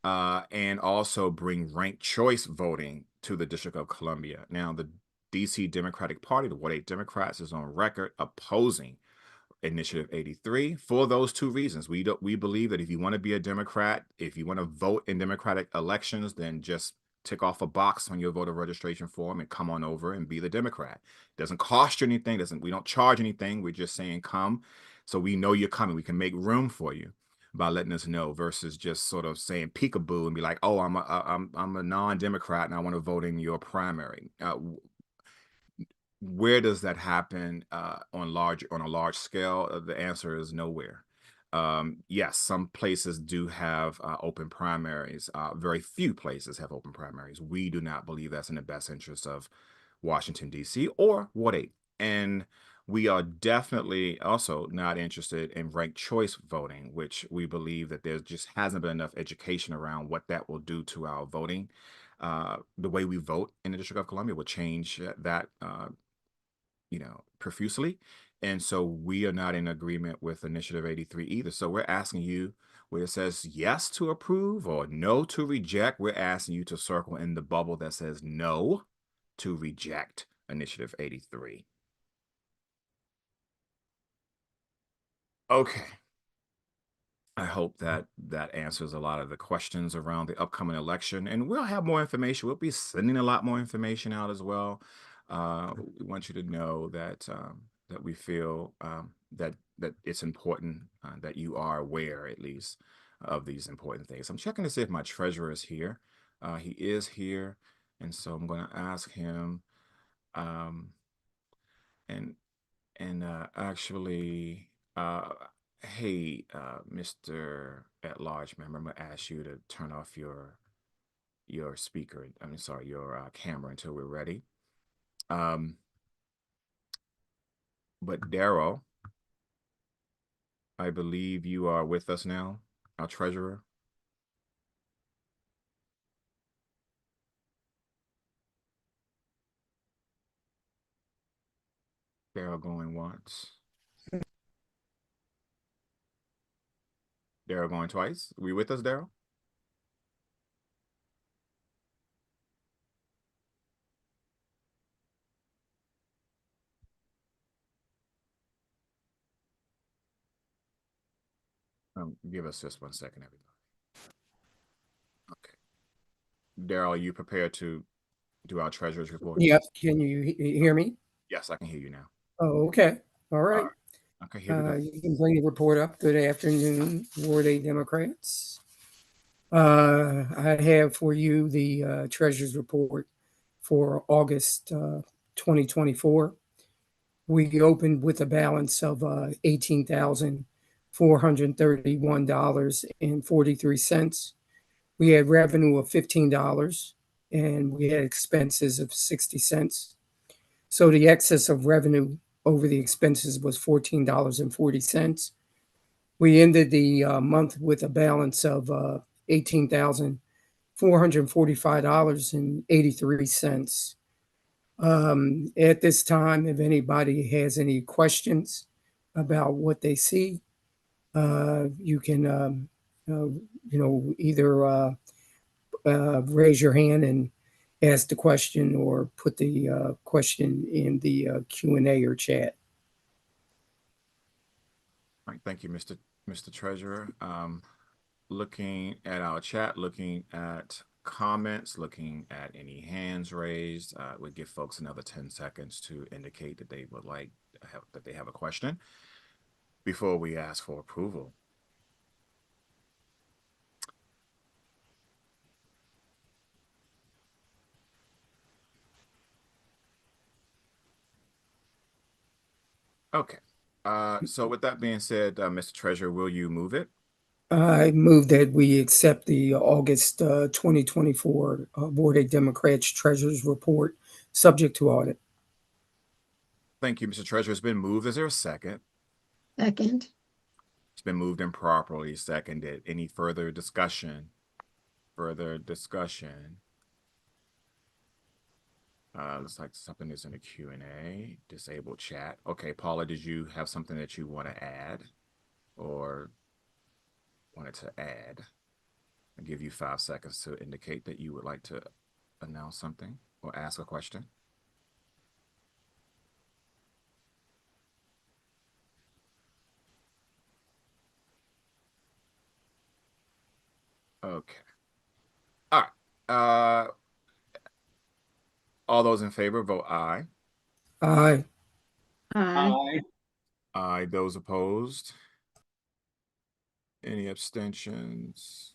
and also bring ranked choice voting to the District of Columbia. Now, the DC Democratic Party, the Ward 8 Democrats, is on record opposing Initiative 83 for those two reasons. We believe that if you want to be a Democrat, if you want to vote in Democratic elections, then just tick off a box on your voter registration form and come on over and be the Democrat. It doesn't cost you anything. We don't charge anything. We're just saying come, so we know you're coming. We can make room for you by letting us know, versus just sort of saying peekaboo and be like, oh, I'm a non-Democrat and I want to vote in your primary. Where does that happen on a large scale? The answer is nowhere. yes, some places do have open primaries. Very few places have open primaries. We do not believe that's in the best interest of Washington, D.C. or Ward 8. And we are definitely also not interested in ranked choice voting, which we believe that there just hasn't been enough education around what that will do to our voting. The way we vote in the District of Columbia will change that profusely. And so we are not in agreement with Initiative 83 either. So we're asking you, where it says yes to approve or no to reject, we're asking you to circle in the bubble that says no to reject Initiative 83. Okay. I hope that that answers a lot of the questions around the upcoming election, and we'll have more information. We'll be sending a lot more information out as well. We want you to know that that we feel that it's important that you are aware, at least, of these important things. I'm checking to see if my treasurer is here. He is here, and so I'm going to ask him. Um, and actually, hey, Mr. At-Large member, I'm gonna ask you to turn off your speaker. I mean, sorry, your camera until we're ready. But Daryl, I believe you are with us now, our treasurer. Daryl going once. Daryl going twice. Are you with us, Daryl? Give us just 1 second, everybody. Okay. Daryl, are you prepared to do our treasurer's report? Yep. Can you hear me? Yes, I can hear you now. Oh, okay. All All right. right. Okay, here we go. You can bring the report up. Good afternoon, Ward 8 Democrats. I have for you the Treasurer's Report for August 2024. We opened with a balance of $18,431.43. We had revenue of $15 and we had expenses of 60 cents. So the excess of revenue over the expenses was $14.40. We ended the month with a balance of $18,445.83. At this time, if anybody has any questions about what they see, you can, either raise your hand and ask the question or put the question in the Q&A or chat. All right, thank you, Mr. Treasurer. Looking at our chat, looking at comments, looking at any hands raised, we'll give folks another 10 seconds to indicate that they would like that they have a question before we ask for approval. Okay. So with that being said, Mr. Treasurer, will you move it? I move that we accept the August 2024 Board of Democrats Treasurer's Report, subject to audit. Thank you, Mr. Treasurer. It's been moved. Is there a second? Second. It's been moved and properly seconded. Any further discussion? Further discussion? Looks like something is in the Q&A. Disable chat. Okay, Paula, did you have something that you want to add or wanted to add? I'll give you 5 seconds to indicate that you would like to announce something or ask a question. Okay. All right. All those in favor, vote aye. Aye. Aye. Aye. Those opposed? Any abstentions?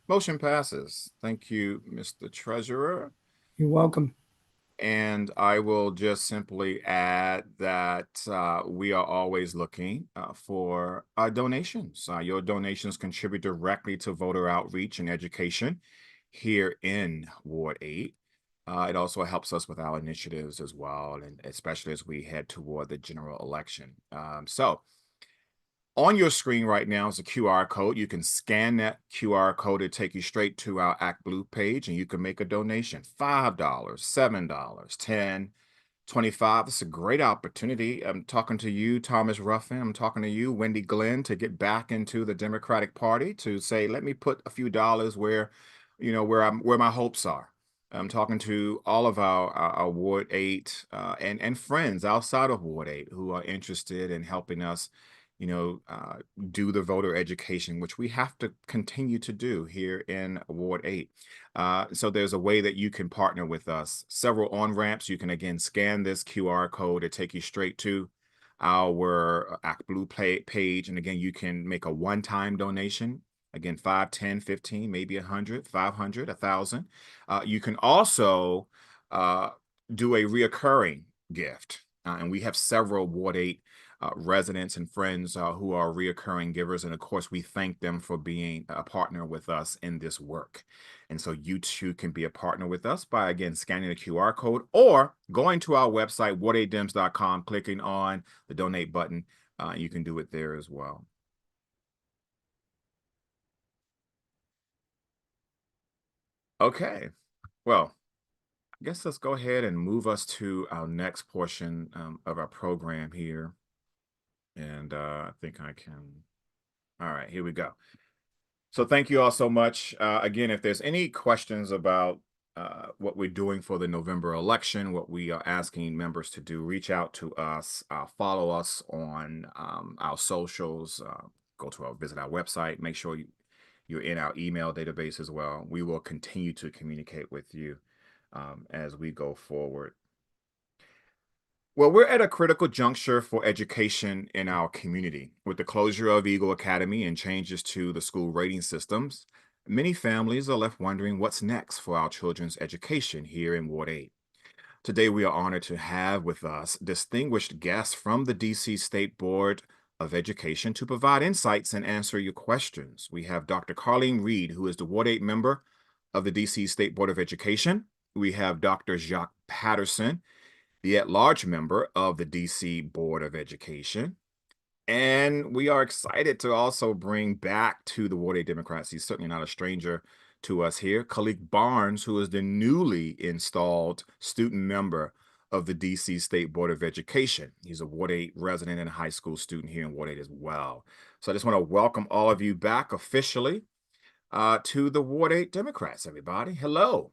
Motion passes. Thank you, Mr. Treasurer. You're welcome. And I will just simply add that we are always looking for donations. Your donations contribute directly to voter outreach and education here in Ward 8. It also helps us with our initiatives as well, and especially as we head toward the general election. So on your screen right now is a QR code. You can scan that QR code to take you straight to our Act Blue page, and you can make a donation. $5, $7, $10, $25. It's a great opportunity. I'm talking to you, Thomas Ruffin. I'm talking to you, Wendy Glenn, to get back into the Democratic Party, to say, let me put a few dollars where, where my hopes are. I'm talking to all of our Ward 8 and friends outside of Ward 8 who are interested in helping us do the voter education, which we have to continue to do here in Ward 8. So there's a way that you can partner with us. Several on-ramps. You can, again, scan this QR code to take you straight to our Act Blue page. And again, you can make a one-time donation. Again, 5, 10, 15, maybe 100, 500, 1,000. You can also do a reoccurring gift. And we have several Ward 8 residents and friends who are reoccurring givers. And of course, we thank them for being a partner with us in this work. And so you too can be a partner with us by, again, scanning the QR code or going to our website, ward8dems.com, clicking on the donate button. You can do it there as well. Okay, well, I guess let's go ahead and move us to our next portion of our program here. And I think I can. All right, here we go. So thank you all so much. Again, if there's any questions about what we're doing for the November election, what we are asking members to do, reach out to us, follow us on our socials, visit our website, make sure you're in our email database as well. We will continue to communicate with you as we go forward. Well, we're at a critical juncture for education in our community. With the closure of Eagle Academy and changes to the school rating systems, many families are left wondering what's next for our children's education here in Ward 8. Today, we are honored to have with us distinguished guests from the DC State Board of Education to provide insights and answer your questions. We have Dr. Carlene Reid, who is the Ward 8 member of the DC State Board of Education. We have Dr. Jacque Patterson, the at-large member of the DC Board of Education. And we are excited to also bring back to the Ward 8 Democrats, he's certainly not a stranger to us here, Calique Barnes, who is the newly installed student member of the DC State Board of Education. He's a Ward 8 resident and a high school student here in Ward 8 as well. So I just want to welcome all of you back officially to the Ward 8 Democrats, everybody. Hello.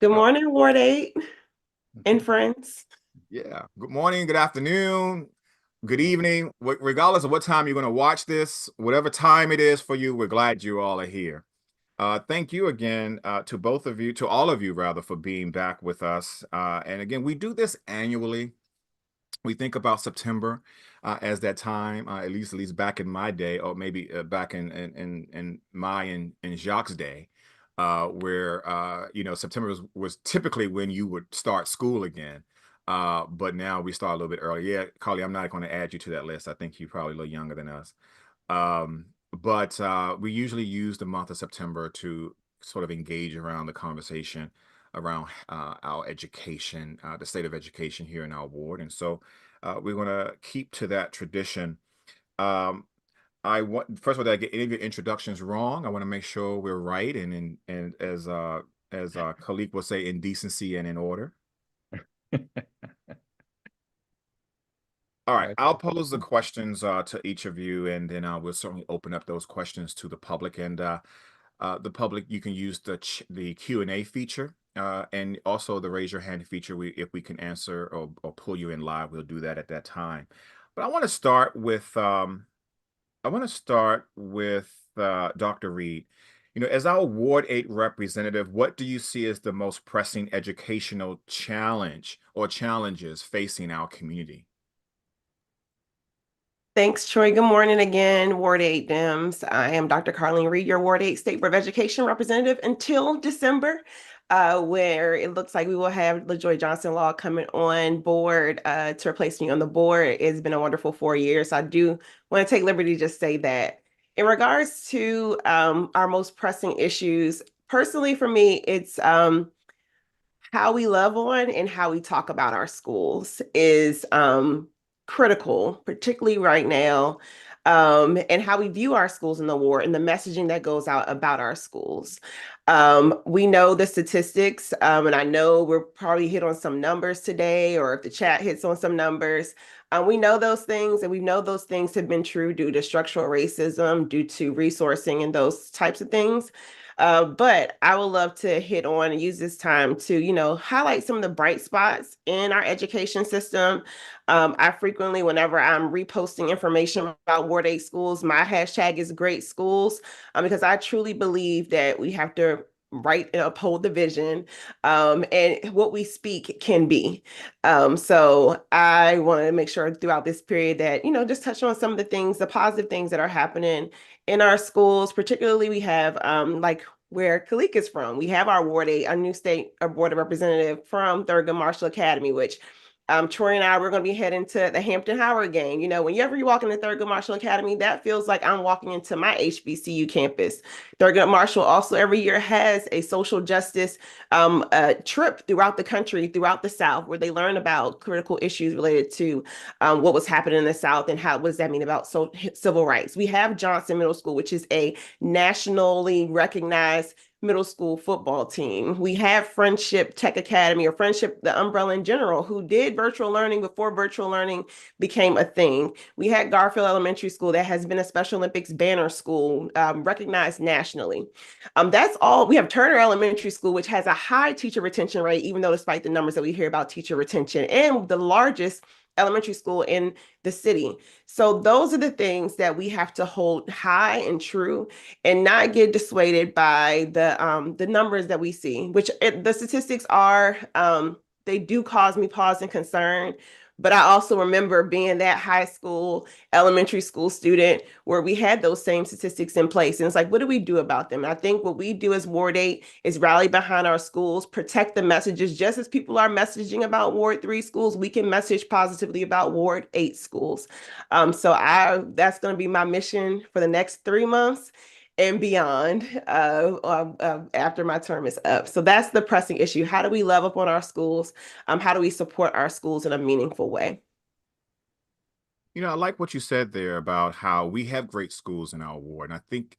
Good morning, Ward 8 and friends. Yeah. Good morning, good afternoon, good evening. Regardless of what time you're going to watch this, whatever time it is for you, we're glad you all are here. Thank you again to both of you, to all of you rather, for being back with us. And again, we do this annually. We think about September as that time, at least back in my day, or maybe back in my and Jacque's day, where September was typically when you would start school again. But now we start a little bit early. Yeah, Carly, I'm not going to add you to that list. I think you're probably a little younger than us. But we usually use the month of September to sort of engage around the conversation around our education, the state of education here in our ward. And so we're going to keep to that tradition. First of all, did I get any of your introductions wrong? I want to make sure we're right, and as Calique will say, in decency and in order. All right, I'll pose the questions to each of you, and then we'll certainly open up those questions to the public. And the public, you can use the Q&A feature and also the raise your hand feature. If we can answer or pull you in live, we'll do that at that time. But I want to start with Dr. Reid. As our Ward 8 representative, what do you see as the most pressing educational challenge or challenges facing our community? Thanks, Troy. Good morning again, Ward 8 Dems. I am Dr. Carlene Reid, your Ward 8 State Board of Education representative until December. where it looks like we will have LaJoy Johnson Law coming on board to replace me on the board. It's been a wonderful 4 years. I do want to take liberty to just say that. In regards to our most pressing issues, personally for me, it's how we love on and how we talk about our schools is critical, particularly right now, and how we view our schools in the war and the messaging that goes out about our schools. We know the statistics, and I know we'll probably hit on some numbers today, or if the chat hits on some numbers. We know those things, and we know those things have been true due to structural racism, due to resourcing and those types of things. But I would love to hit on and use this time to, highlight some of the bright spots in our education system. I frequently, whenever I'm reposting information about Ward 8 schools, my hashtag is great schools, because I truly believe that we have to write and uphold the vision, and what we speak can be. So I want to make sure throughout this period that, just touch on some of the things, the positive things that are happening in our schools. Particularly, we have like where Calique is from. We have our Ward 8, a new state board of representative from Thurgood Marshall Academy, which Troy and I, we're going to be heading to the Hampton Howard game. Whenever you walk into Thurgood Marshall Academy, that feels like I'm walking into my HBCU campus. Thurgood Marshall also every year has a social justice trip throughout the country, throughout the South, where they learn about critical issues related to what was happening in the South and what does that mean about civil rights. We have Johnson Middle School, which is a nationally recognized middle school football team. We have Friendship Tech Academy, or Friendship, the umbrella in general, who did virtual learning before virtual learning became a thing. We had Garfield Elementary School that has been a Special Olympics banner school, recognized nationally. That's all. We have Turner Elementary School, which has a high teacher retention rate, even though despite the numbers that we hear about teacher retention, and the largest elementary school in the city. So those are the things that we have to hold high and true, and not get dissuaded by the numbers that we see, which the statistics are, they do cause me pause and concern. But I also remember being that high school, elementary school student where we had those same statistics in place. And it's like, what do we do about them? And I think what we do as Ward 8 is rally behind our schools, protect the messages. Just as people are messaging about Ward 3 schools, we can message positively about Ward 8 schools. So that's going to be my mission for the next 3 months and beyond, after my term is up. So that's the pressing issue. How do we love up on our schools? How do we support our schools in a meaningful way? I like what you said there about how we have great schools in our ward. And I think,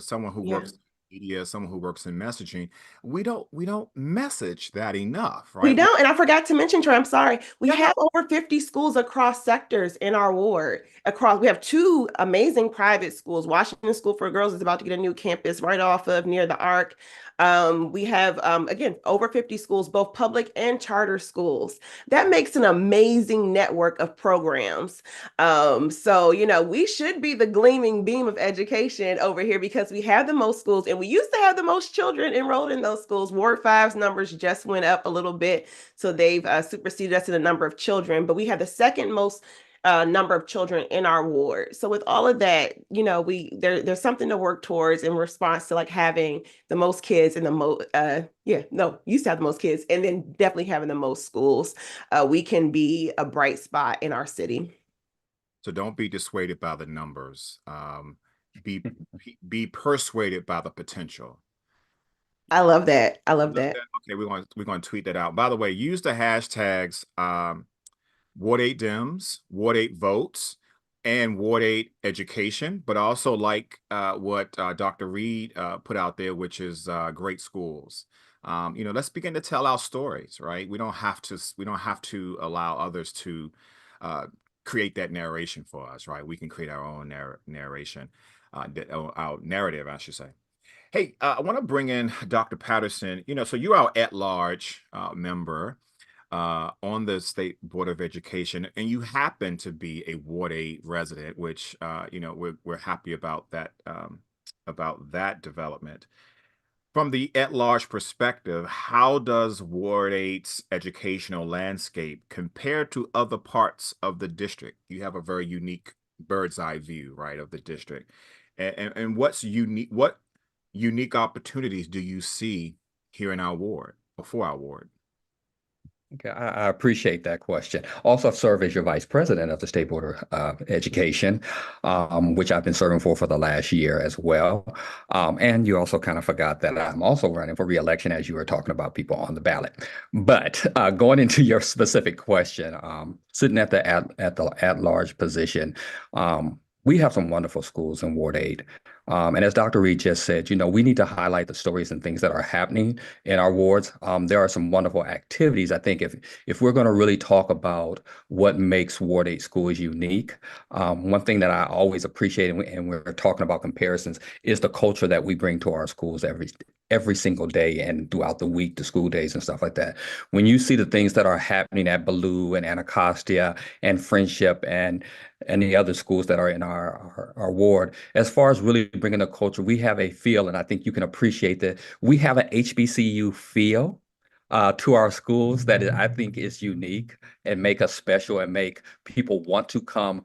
someone who Yeah. works in media, someone who works in messaging, we don't message that enough, We right? don't, and I forgot to mention, Troy, I'm sorry. We Yeah. have over 50 schools across sectors in our ward. We have two amazing private schools. Washington School for Girls is about to get a new campus right off of near the Arc. We have, again, over 50 schools, both public and charter schools. That makes an amazing network of programs. So, we should be the gleaming beam of education over here because we have the most schools, and we used to have the most children enrolled in those schools. Ward 5's numbers just went up a little bit, so they've superseded us in the number of children, but we have the second most number of children in our ward. So with all of that, there's something to work towards in response to like having the most kids and the most used to have the most kids, and then definitely having the most schools. We can be a bright spot in our city. So don't be dissuaded by the numbers. Be be persuaded by the potential. I love that. I love that. Okay, we're going to tweet that out. By the way, use the hashtags Ward 8 Dems, Ward 8 Votes, and Ward 8 Education, but also like what Dr. Reid put out there, which is great schools. Let's begin to tell our stories, right? We don't have to allow others to create that narration for us, right? We can create our own narration, our narrative, I should say. Hey, I want to bring in Dr. Patterson. So you're our at-large member on the State Board of Education, and you happen to be a Ward 8 resident, which we're happy about that development. From the at-large perspective, how does Ward 8's educational landscape compare to other parts of the district? You have a very unique bird's eye view, right, of the district. And what unique opportunities do you see here in our ward or for our ward? Okay, I appreciate that question. Also, I've served as your vice president of the State Board of Education, which I've been serving for the last year as well. And you also kind of forgot that I'm also running for reelection as you were talking about people on the ballot. But going into your specific question, sitting at the at-large position, we have some wonderful schools in Ward 8. And as Dr. Reid just said, we need to highlight the stories and things that are happening in our wards. There are some wonderful activities. I think if we're going to really talk about what makes Ward 8 schools unique, one thing that I always appreciate, and we're talking about comparisons, is the culture that we bring to our schools every single day and throughout the week, the school days and stuff like that. When you see the things that are happening at Ballou and Anacostia and Friendship and the other schools that are in our ward, as far as really bringing a culture, we have a feel, and I think you can appreciate that we have an HBCU feel to our schools that I think is unique and make us special and make people want to come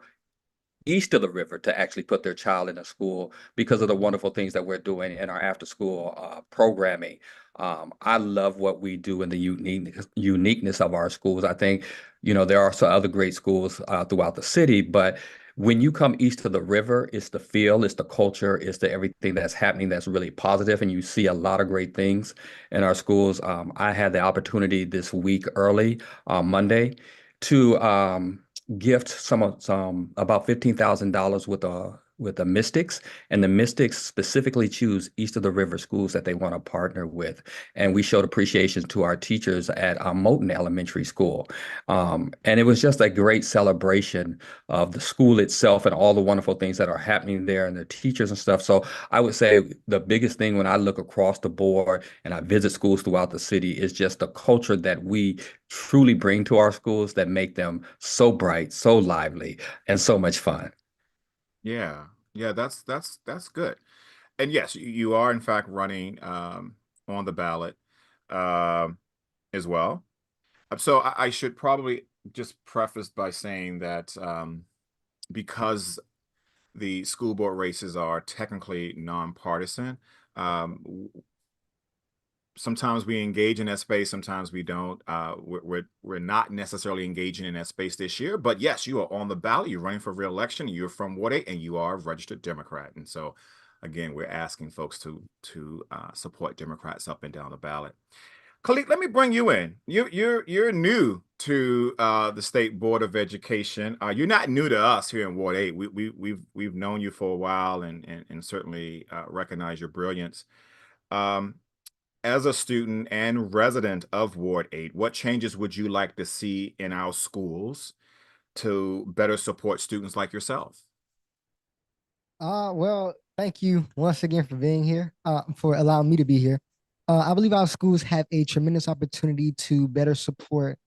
east of the river to actually put their child in a school because of the wonderful things that we're doing in our after school programming. I love what we do and the uniqueness of our schools. I think, there are some other great schools throughout the city, but when you come east of the river, it's the feel, it's the culture, it's the everything that's happening that's really positive, and you see a lot of great things in our schools. I had the opportunity this week early on Monday to gift some about $15,000 with the Mystics, and the Mystics specifically choose east of the river schools that they want to partner with. And we showed appreciation to our teachers at Moton Elementary School. And it was just a great celebration of the school itself and all the wonderful things that are happening there and the teachers and stuff. So I would say the biggest thing when I look across the board and I visit schools throughout the city is just the culture that we truly bring to our schools that make them so bright, so lively, and so much fun. Yeah, yeah, that's good. And yes, you are in fact running on the ballot um, as well. So I should probably just preface by saying that because the school board races are technically nonpartisan, sometimes we engage in that space, sometimes we don't. We're not necessarily engaging in that space this year, but yes, you are on the ballot. You're running for reelection. You're from Ward 8, and you are a registered Democrat. And so, again, we're asking folks to support Democrats up and down the ballot. Calique, let me bring you in. You're new to the State Board of Education. You're not new to us here in Ward 8. We've known you for a while and certainly recognize your brilliance. As a student and resident of Ward 8, what changes would you like to see in our schools to better support students like yourself? Well, thank you once again for being here, for allowing me to be here. I believe our schools have a tremendous opportunity to better support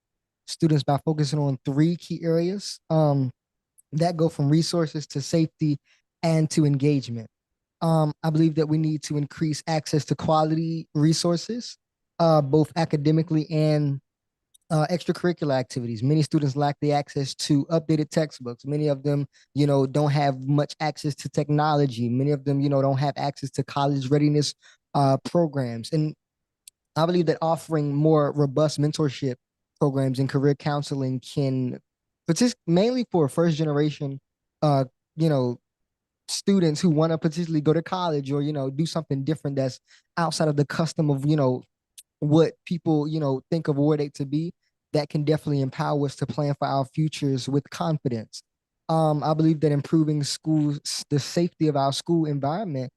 students by focusing on three key areas that go from resources to safety and to engagement. I believe that we need to increase access to quality resources, both academically and extracurricular activities. Many students lack the access to updated textbooks. Many of them, don't have much access to technology. Many of them, don't have access to college readiness programs. And I believe that offering more robust mentorship programs and career counseling can, mainly for first generation, uh, you know, students who want to potentially go to college or, do something different that's outside of the custom of, what people, think of Ward 8 to be, that can definitely empower us to plan for our futures with confidence. I believe that improving schools, the safety of our school environment,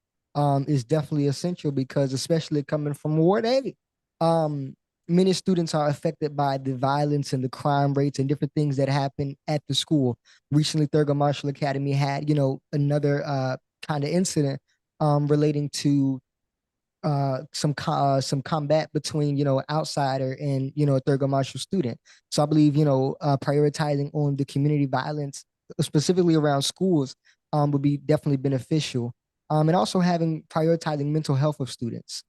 is definitely essential because, especially coming from Ward 8, um, many students are affected by the violence and the crime rates and different things that happen at the school. Recently, Thurgood Marshall Academy had, another kind of incident relating to some combat between outsider and a Thurgood Marshall student. So I believe prioritizing on the community violence specifically around schools would be definitely beneficial. And also having prioritizing mental health of students,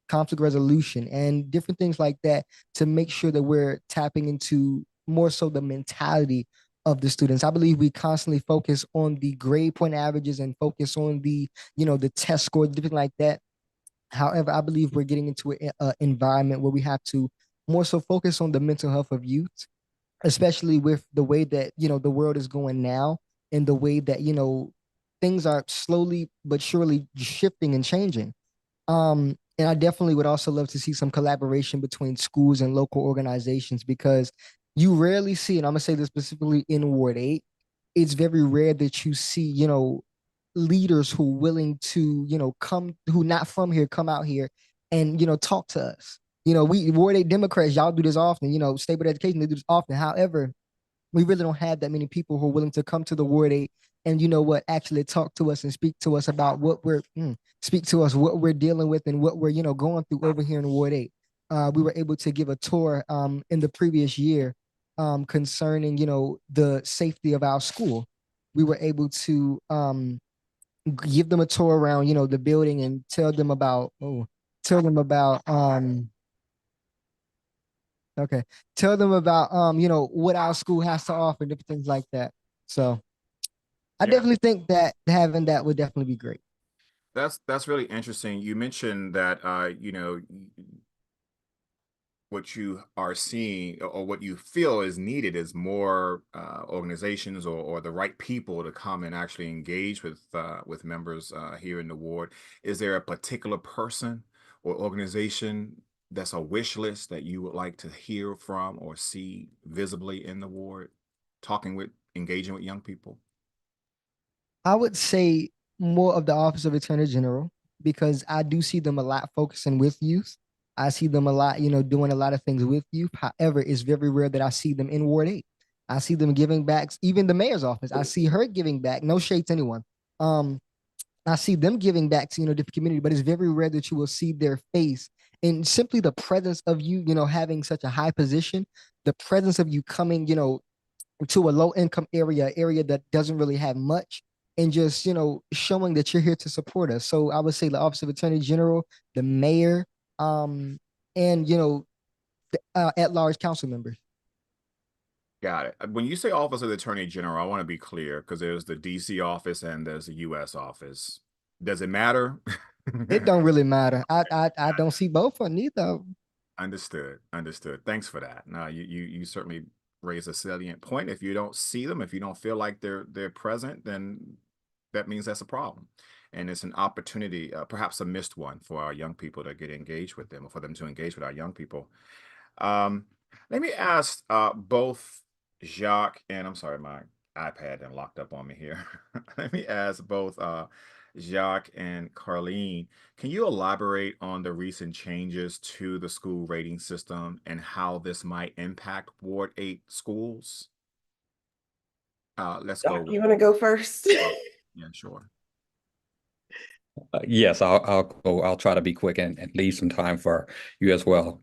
conflict resolution, and different things like that to make sure that we're tapping into more so the mentality of the students. I believe we constantly focus on the grade point averages and focus on the the test scores, different like that, However, I believe we're getting into an environment where we have to more so focus on the mental health of youth, especially with the way that, the world is going now, and the way that, things are slowly but surely shifting and changing. And I definitely would also love to see some collaboration between schools and local organizations, because you rarely see, and I'm gonna say this specifically in Ward 8, it's very rare that you see, leaders who are willing to, come, who not from here, come out here and, talk to us. We Ward 8 Democrats, y'all do this often, stable education, they do this often. However, we really don't have that many people who are willing to come to the Ward 8 and, actually talk to us and speak to us about speak to us what we're dealing with and what we're, going through over here in Ward 8. We were able to give a tour in the previous year concerning, the safety of our school. We were able to give them a tour around, the building, and tell them about okay. Tell them about what our school has to offer, different things like that. So I Yeah, definitely think that having that would definitely be great. that's really interesting. You mentioned that what you are seeing, or what you feel is needed, is more organizations, or the right people to come and actually engage with members here in the ward. Is there a particular person or organization that's a wish list that you would like to hear from or see visibly in the ward, engaging with young people? I would say more of the Office of Attorney General, because I do see them a lot focusing with youth. I see them a lot, doing a lot of things with youth. However, it's very rare that I see them in Ward 8. I see them giving back, even the mayor's office. I see her giving back. No shade to anyone. Um, I see them giving back to, different community, but it's very rare that you will see their face. And simply the presence of you, having such a high position, the presence of you coming, to a low income area that doesn't really have much, and just, showing that you're here to support us. So I would say the Office of Attorney General, the mayor, um, and, at large council members. Got it. When you say Office of the Attorney General, I want to be clear, because there's the DC office and there's the US office. Does it matter? It don't really matter. I don't see both of neither. Understood. Understood. Thanks for that. No, you certainly raise a salient point. If you don't see them, if you don't feel like they're present, then that means that's a problem. And it's an opportunity, perhaps a missed one, for our young people to get engaged with them, or for them to engage with our young people. Um, Let me ask both Jacque, and I'm sorry, my iPad and locked up on me here. Let me ask both Jacque and Carlene, can you elaborate on the recent changes to the school rating system and how this might impact Ward 8 schools? Let's go You with, want to go first? yeah, sure. Yes, I'll go. I'll try to be quick and leave some time for you as well.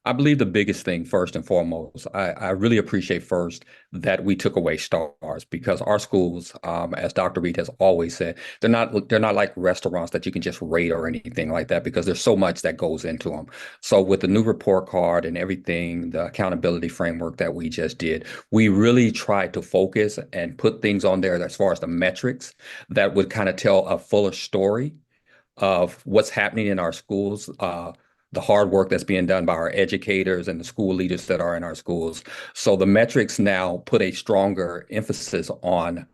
I believe the biggest thing, first and foremost, I really appreciate first that we took away stars, because our schools, as Dr. Reid has always said, they're not like restaurants that you can just rate or anything like that, because there's so much that goes into them. So with the new report card and everything, the accountability framework that we just did, we really tried to focus and put things on there as far as the metrics that would kind of tell a fuller story of what's happening in our schools, the hard work that's being done by our educators and the school leaders that are in our schools. So the metrics now put a stronger emphasis on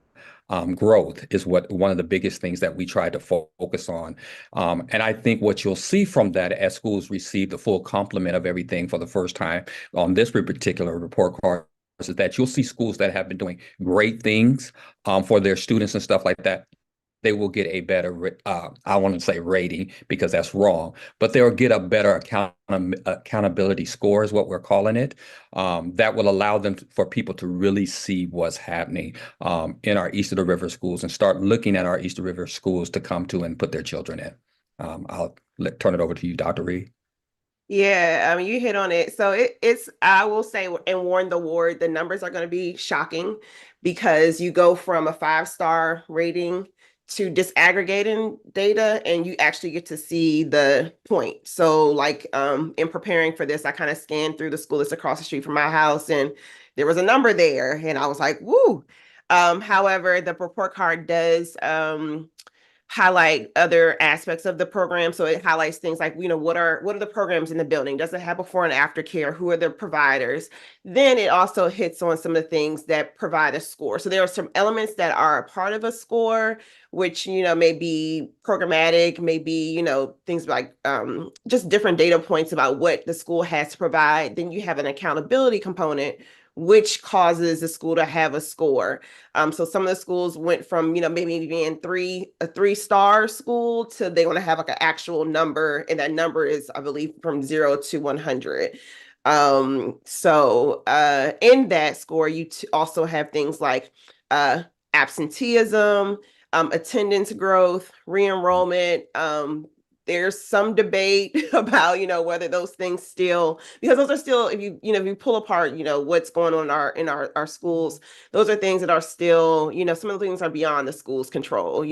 growth, is what one of the biggest things that we try to focus on. And I think what you'll see from that, as schools receive the full complement of everything for the first time on this particular report card, is that you'll see schools that have been doing great things for their students and stuff like that. They will get a better, I want to say rating, because that's wrong, but they'll get a better accountability score, is what we're calling it. That will allow them for people to really see what's happening in our East of the River schools, and start looking at our East of the River schools to come to and put their children in. I'll turn it over to you, Dr. Reid. Yeah, I mean, you hit on it. So it's, I will say and warn the ward, the numbers are going to be shocking, because you go from a 5-star rating to disaggregating data, and you actually get to see the point. So like in preparing for this, I kind of scanned through the school that's across the street from my house, and there was a number there, and I was like, woo. However, the report card does highlight other aspects of the program. So it highlights things like, what are the programs in the building? Does it have before and after care? Who are the providers? Then it also hits on some of the things that provide a score. So there are some elements that are a part of a score, which, may be programmatic, maybe, things like just different data points about what the school has to provide. Then you have an accountability component, which causes the school to have a score. So some of the schools went from, maybe being a 3-star school to they want to have like an actual number. And that number is, I believe, from 0 to 100. So in that score, you also have things like absenteeism, attendance growth, re-enrollment. There's some debate about, whether those things still, because those are still, if you pull apart, what's going on in our schools, those are things that are still, some of the things are beyond the school's control.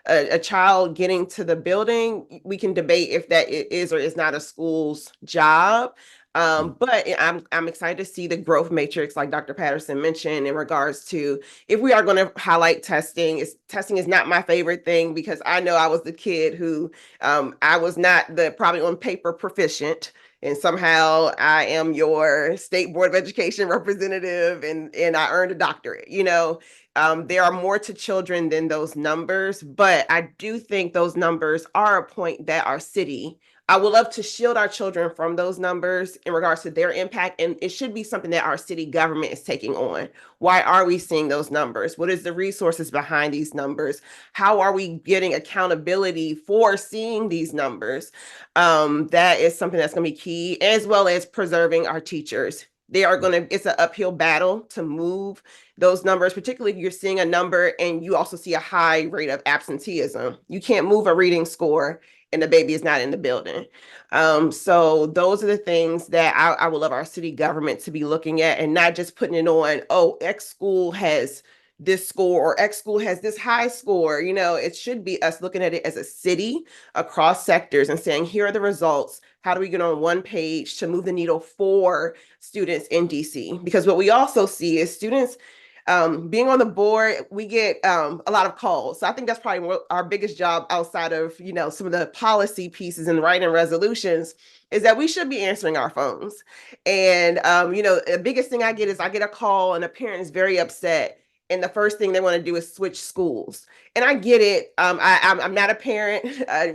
A child getting to the building, we can debate if that is or is not a school's job. But I'm excited to see the growth matrix, like Dr. Patterson mentioned, in regards to if we are going to highlight testing. Testing is not my favorite thing, because I know I was the kid who I was not probably on paper proficient, and somehow I am your state board of education representative, and I earned a doctorate. There are more to children than those numbers, but I do think those numbers are a point that our city, I would love to shield our children from those numbers in regards to their impact. And it should be something that our city government is taking on. Why are we seeing those numbers? What is the resources behind these numbers? How are we getting accountability for seeing these numbers? That is something that's going to be key, as well as preserving our teachers. It's an uphill battle to move those numbers, particularly if you're seeing a number and you also see a high rate of absenteeism. You can't move a reading score and the baby is not in the building. So those are the things that I would love our city government to be looking at, and not just putting it on, oh, X school has this score or X school has this high score. It should be us looking at it as a city across sectors and saying, here are the results. How do we get on one page to move the needle for students in DC? Because what we also see is students being on the board, we get a lot of calls. So I think that's probably our biggest job outside of, some of the policy pieces and writing resolutions, is that we should be answering our phones. And, the biggest thing I get is I get a call and a parent is very upset. And the first thing they want to do is switch schools. And I get it. I'm not a parent.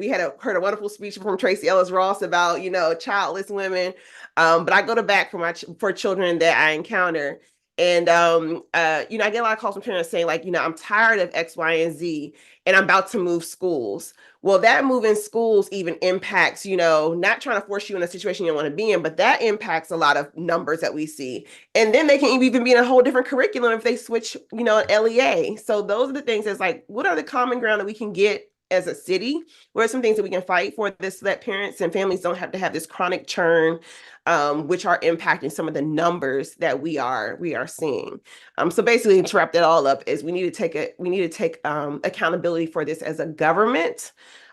We heard a wonderful speech from Tracy Ellis Ross about, childless women. But I go to bat for children that I encounter. And, I get a lot of calls from parents saying like, I'm tired of X, Y, and Z, and I'm about to move schools. Well, that move in schools even impacts, not trying to force you in a situation you don't want to be in, but that impacts a lot of numbers that we see. And then they can even be in a whole different curriculum if they switch, an LEA. So those are the things that's like, what are the common ground that we can get as a city? What are some things that we can fight for this, so that parents and families don't have to have this chronic churn, which are impacting some of the numbers that we are seeing. So basically, to wrap that all up, is we need to take accountability for this as a government,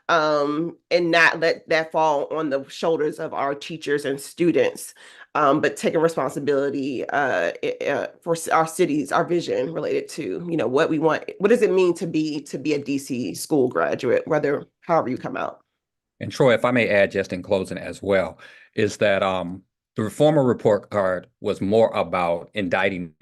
and not let that fall on the shoulders of our teachers and students, but taking responsibility for our cities, our vision related to what we want. What does it mean to be a DC school graduate, however you come out? And Troy, if I may add just in closing as well, is that the reformer report card was more about indicting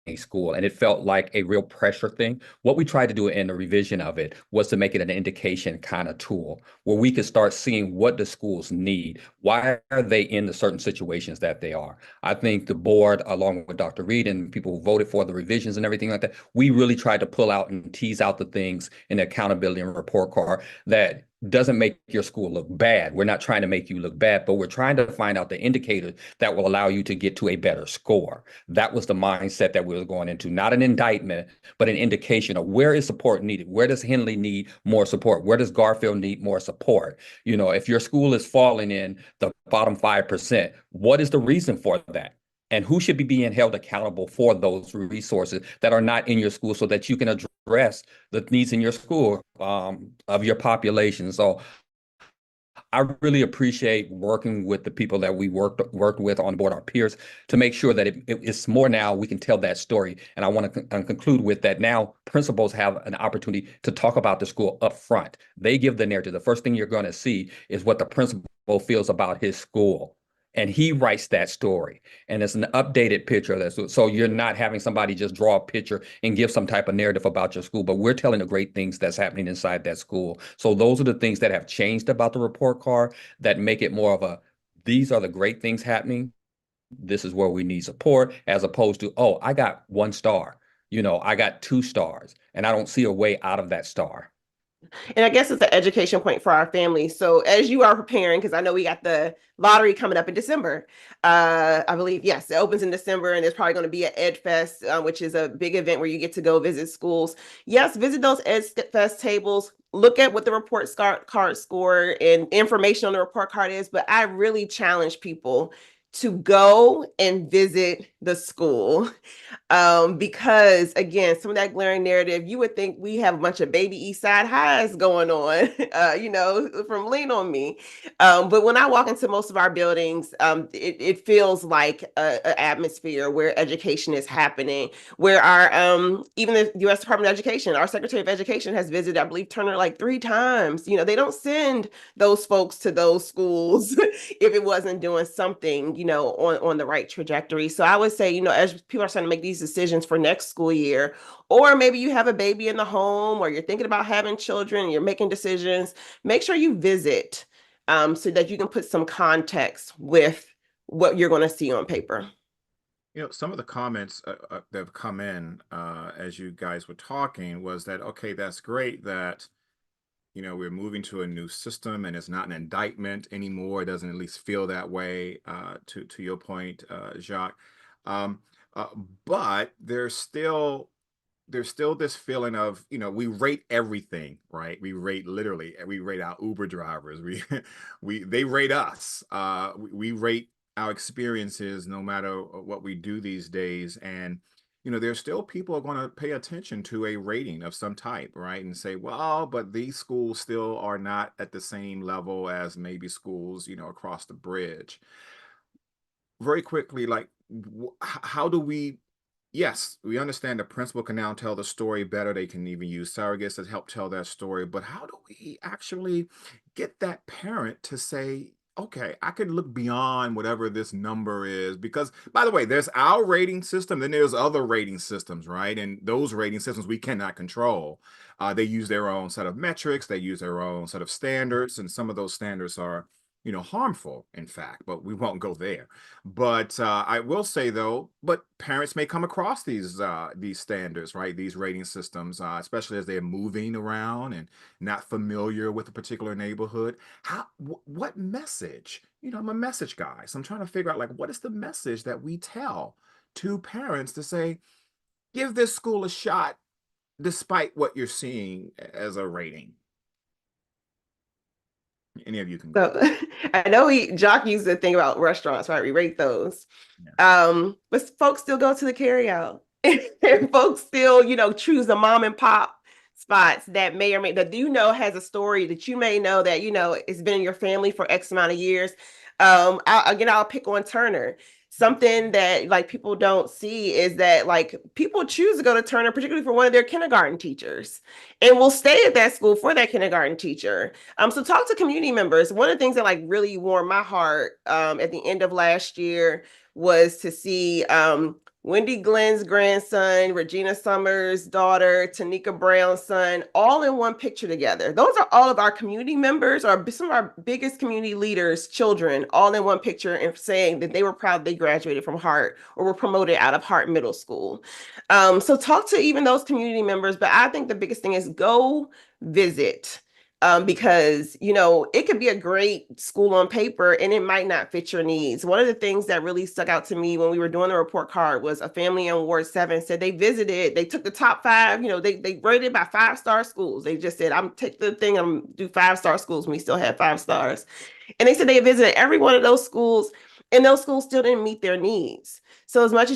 a school, and it felt like a real pressure thing. What we tried to do in the revision of it was to make it an indication kind of tool where we could start seeing what the schools need. Why are they in the certain situations that they are? I think the board, along with Dr. Reid and people who voted for the revisions and everything like that, we really tried to pull out and tease out the things in the accountability and report card that doesn't make your school look bad. We're not trying to make you look bad, but we're trying to find out the indicators that will allow you to get to a better score. That was the mindset that we were going into, not an indictment, but an indication of where is support needed. Where does Henley need more support? Where does Garfield need more support? If your school is falling in the bottom 5%, what is the reason for that? And who should be being held accountable for those resources that are not in your school, so that you can address the needs in your school of your population. So I really appreciate working with the people that we worked with on the board, our peers, to make sure that it's more now we can tell that story. And I want to conclude with that now principals have an opportunity to talk about the school up front. They give the narrative. The first thing you're going to see is what the principal feels about his school. And he writes that story, and it's an updated picture of that. So you're not having somebody just draw a picture and give some type of narrative about your school, but we're telling the great things that's happening inside that school. So those are the things that have changed about the report card that make it more of a, these are the great things happening. This is where we need support, as opposed to, oh, I got 1 star. I got 2 stars, and I don't see a way out of that star. And I guess it's an education point for our family. So as you are preparing, because I know we got the lottery coming up in December, I believe, yes, it opens in December, and there's probably going to be an Ed Fest, which is a big event where you get to go visit schools. Yes, visit those Ed Fest tables. Look at what the report card score and information on the report card is. But I really challenge people to go and visit the school. Because again, some of that glaring narrative, you would think we have a bunch of baby East Side highs going on, from Lean On Me. But when I walk into most of our buildings, it feels like an atmosphere where education is happening, where our even the U.S. Department of Education, our Secretary of Education has visited, I believe, Turner like 3 times. They don't send those folks to those schools if it wasn't doing something, on the right trajectory. So I would say, as people are starting to make these decisions for next school year, or maybe you have a baby in the home, or you're thinking about having children, you're making decisions, make sure you visit, so that you can put some context with what you're going to see on paper. Some of the comments that have come in as you guys were talking was that, okay, that's great that we're moving to a new system and it's not an indictment anymore. It doesn't at least feel that way, to your point, Jacque. Um, uh, but there's still this feeling of, we rate everything, right? We rate our Uber drivers. They rate us. We rate our experiences no matter what we do these days. And there's still people are going to pay attention to a rating of some type, right? And say, well, but these schools still are not at the same level as maybe schools, across the bridge. Very quickly, like, how do we, yes, we understand the principal can now tell the story better. They can even use surrogates to help tell that story. But how do we actually get that parent to say, okay, I could look beyond whatever this number is? Because, by the way, there's our rating system, then there's other rating systems, right? And those rating systems we cannot control. They use their own set of metrics, they use their own set of standards, and some of those standards are, harmful, in fact, but we won't go there. But I will say, though, but parents may come across these standards, right? These rating systems, especially as they're moving around and not familiar with a particular neighborhood. What message? I'm a message guy, so I'm trying to figure out, like, what is the message that we tell to parents to say, give this school a shot despite what you're seeing as a rating? Any of you can go. So I know Jacque used the thing about restaurants, right? We rate those. But folks still go to the carryout. And folks still, choose the mom and pop spots that may or may that has a story that you may know that it's been in your family for X amount of years. I'll pick on Turner. Something that like people don't see is that like people choose to go to Turner, particularly for one of their kindergarten teachers, and will stay at that school for that kindergarten teacher. So talk to community members. One of the things that like really warmed my heart at the end of last year was to see Wendy Glenn's grandson, Regina Summers' daughter, Tanika Brown's son, all in one picture together. Those are all of our community members, or some of our biggest community leaders' children, all in one picture, and saying that they were proud they graduated from Hart or were promoted out of Hart Middle School. So talk to even those community members, but I think the biggest thing is go visit. Because it could be a great school on paper and it might not fit your needs. One of the things that really stuck out to me when we were doing the report card was a family in Ward 7 said they visited, they took the top 5, they rated by 5-star schools. They just said, I'm take the thing, I'm do 5-star schools, and we still have 5 stars. And they said they visited every one of those schools, and those schools still didn't meet their needs. So as much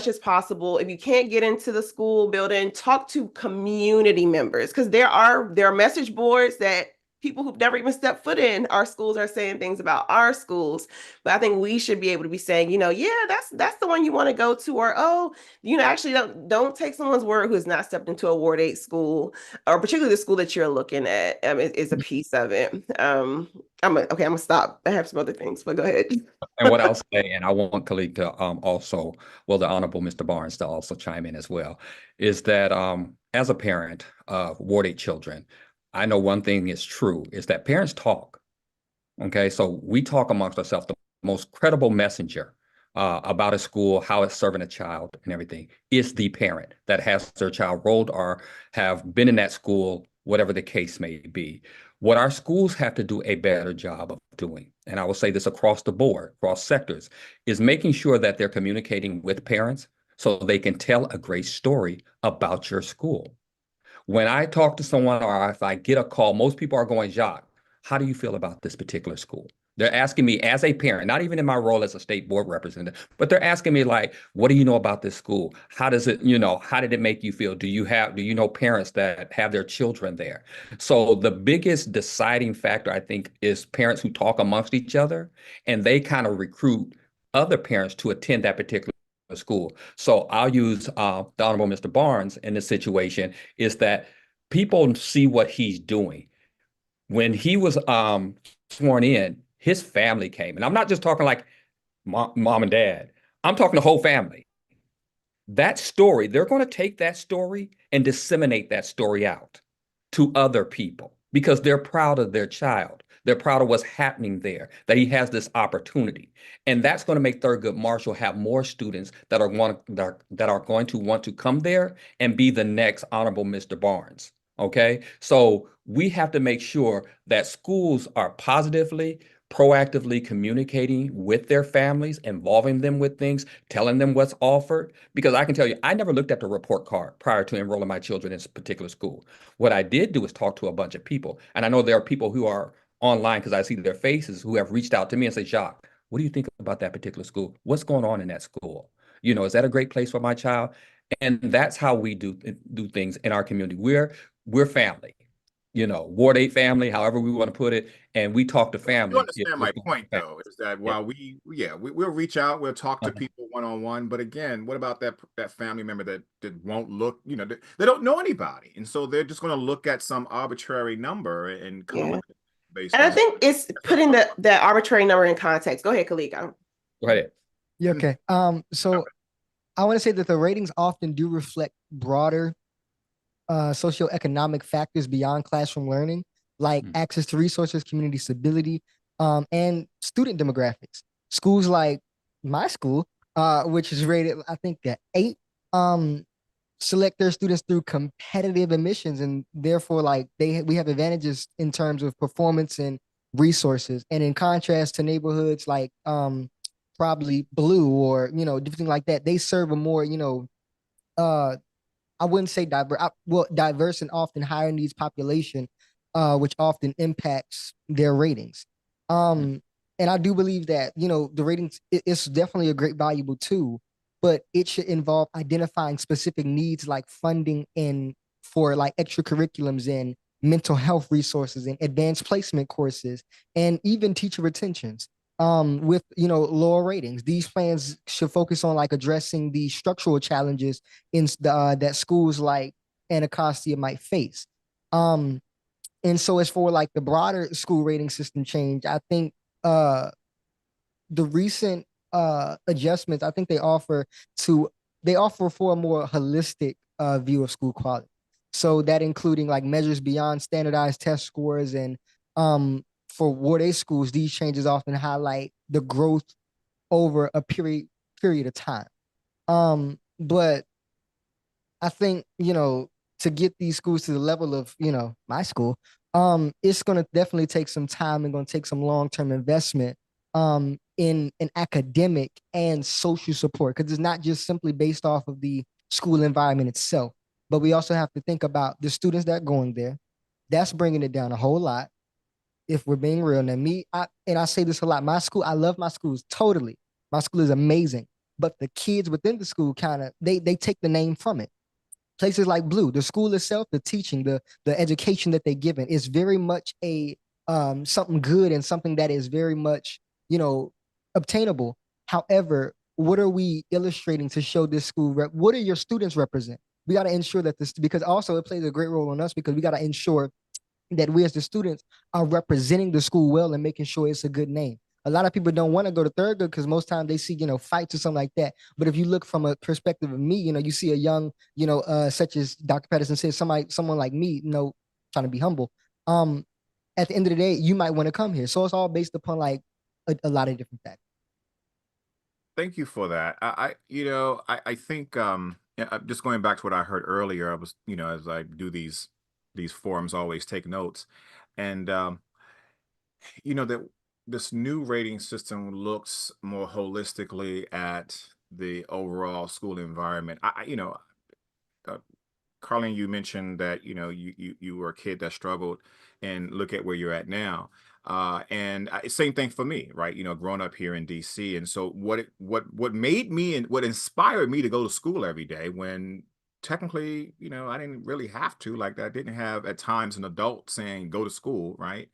as possible, if you can't get into the school building, talk to community members, because there are message boards that people who've never even stepped foot in our schools are saying things about our schools. But I think we should be able to be saying, yeah, that's the one you want to go to, or oh, actually don't take someone's word who has not stepped into a Ward 8 school, or particularly the school that you're looking at, is a piece of it. I'm gonna stop. I have some other things, but go ahead. And what I'll say, and I want Calique to also, well, the Honorable Mr. Barnes to also chime in as well, is that as a parent of Ward 8 children, I know one thing is true, is that parents talk. Okay, so we talk amongst ourselves. The most credible messenger about a school, how it's serving a child and everything, is the parent that has their child enrolled or have been in that school, whatever the case may be. What our schools have to do a better job of doing, and I will say this across the board, across sectors, is making sure that they're communicating with parents so they can tell a great story about your school. When I talk to someone or if I get a call, most people are going, Jacque, how do you feel about this particular school? They're asking me as a parent, not even in my role as a state board representative, but they're asking me like, what do you know about this school? How does it, how did it make you feel? Do you know parents that have their children there? So the biggest deciding factor, I think, is parents who talk amongst each other and they kind of recruit other parents to attend that particular school. So I'll use the Honorable Mr. Barnes in this situation is that people see what he's doing. When he was sworn in, his family came. And I'm not just talking like mom and dad. I'm talking the whole family. That story, they're going to take that story and disseminate that story out to other people because they're proud of their child. They're proud of what's happening there, that he has this opportunity. And that's going to make Thurgood Marshall have more students that are going to want to come there and be the next Honorable Mr. Barnes. Okay, so we have to make sure that schools are positively, proactively communicating with their families, involving them with things, telling them what's offered. Because I can tell you, I never looked at the report card prior to enrolling my children in a particular school. What I did do is talk to a bunch of people. And I know there are people who are online because I see their faces who have reached out to me and say, Jacque, what do you think about that particular school? What's going on in that school? Is that a great place for my child? And that's how we do things in our community. We're family, Ward 8 family, however we want to put it. And we talk to You family. understand my point, though, is that Yeah. while we'll reach out, we'll talk to people one-on-one, but again, what about that family member that won't look, they don't know anybody, and so they're just going to look at some arbitrary number and come up with it based And I on. think it's putting the arbitrary number in context. Go ahead, Calique. Go ahead. Yeah, okay. So I want to say that the ratings often do reflect broader socioeconomic factors beyond classroom learning, like access to resources, community stability, and student demographics. Schools like my school, which is rated, I think, at 8, select their students through competitive admissions, and therefore, like we have advantages in terms of performance and resources. And in contrast to neighborhoods like probably Blue or different like that, they serve a more uh I wouldn't say diverse and often higher needs population, which often impacts their ratings. And I do believe that, the ratings is definitely a great valuable tool, but it should involve identifying specific needs like funding and for like extracurriculums and mental health resources and advanced placement courses and even teacher retentions with lower ratings. These plans should focus on like addressing the structural challenges in that schools like Anacostia might face. And so as for like the broader school rating system change, I think the recent adjustments, I think they offer for a more holistic view of school quality. So that including like measures beyond standardized test scores and for Ward 8 schools, these changes often highlight the growth over a period of time. But I think, to get these schools to the level of, my school, it's going to definitely take some time and going to take some long-term investment in an academic and social support, because it's not just simply based off of the school environment itself, but we also have to think about the students that are going there. That's bringing it down a whole lot, if we're being real. Now, I say this a lot, my school, I love my schools totally. My school is amazing, but the kids within the school kind of, they take the name from it. places like Blue, the school itself, the teaching, the education that they're given is very much a something good and something that is very much, you know, obtainable. However, what are we illustrating to show this school what are your students represent? We got to ensure that this, because also it plays a great role on us, because we got to ensure that we as the students are representing the school well and making sure it's a good name. A lot of people don't want to go to Thurgood because most times they see, fights or something like that. But if you look from a perspective of me, you see a young, such as Dr. Patterson said, someone like me, trying to be humble. At the end of the day, you might want to come here. So it's all based upon like a lot of different factors. Thank you for that. I think yeah, just going back to what I heard earlier, I was, as I do these forums, always take notes, and that this new rating system looks more holistically at the overall school environment. Uh, Carlene, you mentioned that you were a kid that struggled, and look at where you're at now. And same thing for me, right? Growing up here in DC, and so what made me and what inspired me to go to school every day when technically, I didn't really have to like that. I didn't have at times an adult saying go to school, right?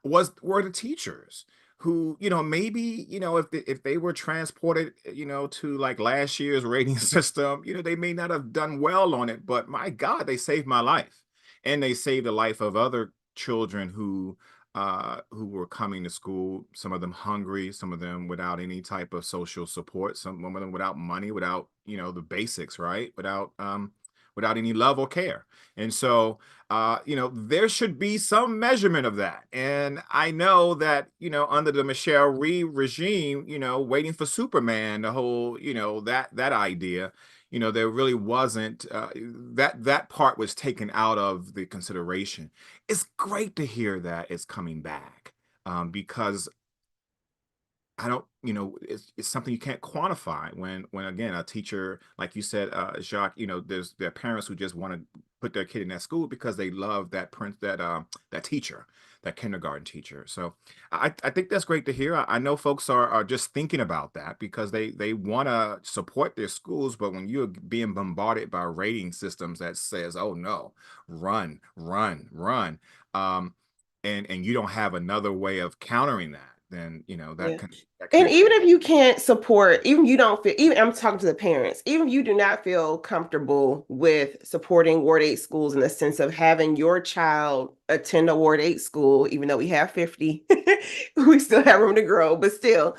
Were the teachers who, maybe, if they were transported, to like last year's rating system, they may not have done well on it, but my God, they saved my life. And they saved the life of other children who were coming to school, some of them hungry, some of them without any type of social support, some of them without money, without, the basics, right? Without any love or care. And so, there should be some measurement of that. And I know that, under the Michelle Reid regime, waiting for Superman, the whole, that idea, there really wasn't, that part was taken out of the consideration. It's great to hear that it's coming back, because I don't, it's something you can't quantify when again, a teacher, like you said, Jacque, there are parents who just want to put their kid in that school because they love that teacher, that kindergarten teacher. So I think that's great to hear. I know folks are just thinking about that because they want to support their schools, but when you're being bombarded by rating systems that says, oh no, run, run, run, and you don't have another way of countering that, then Yeah. that And can. even if you can't support, even you don't feel, even I'm talking to the parents, even if you do not feel comfortable with supporting Ward 8 schools in the sense of having your child attend a Ward 8 school, even though we have 50, we still have room to grow, but still,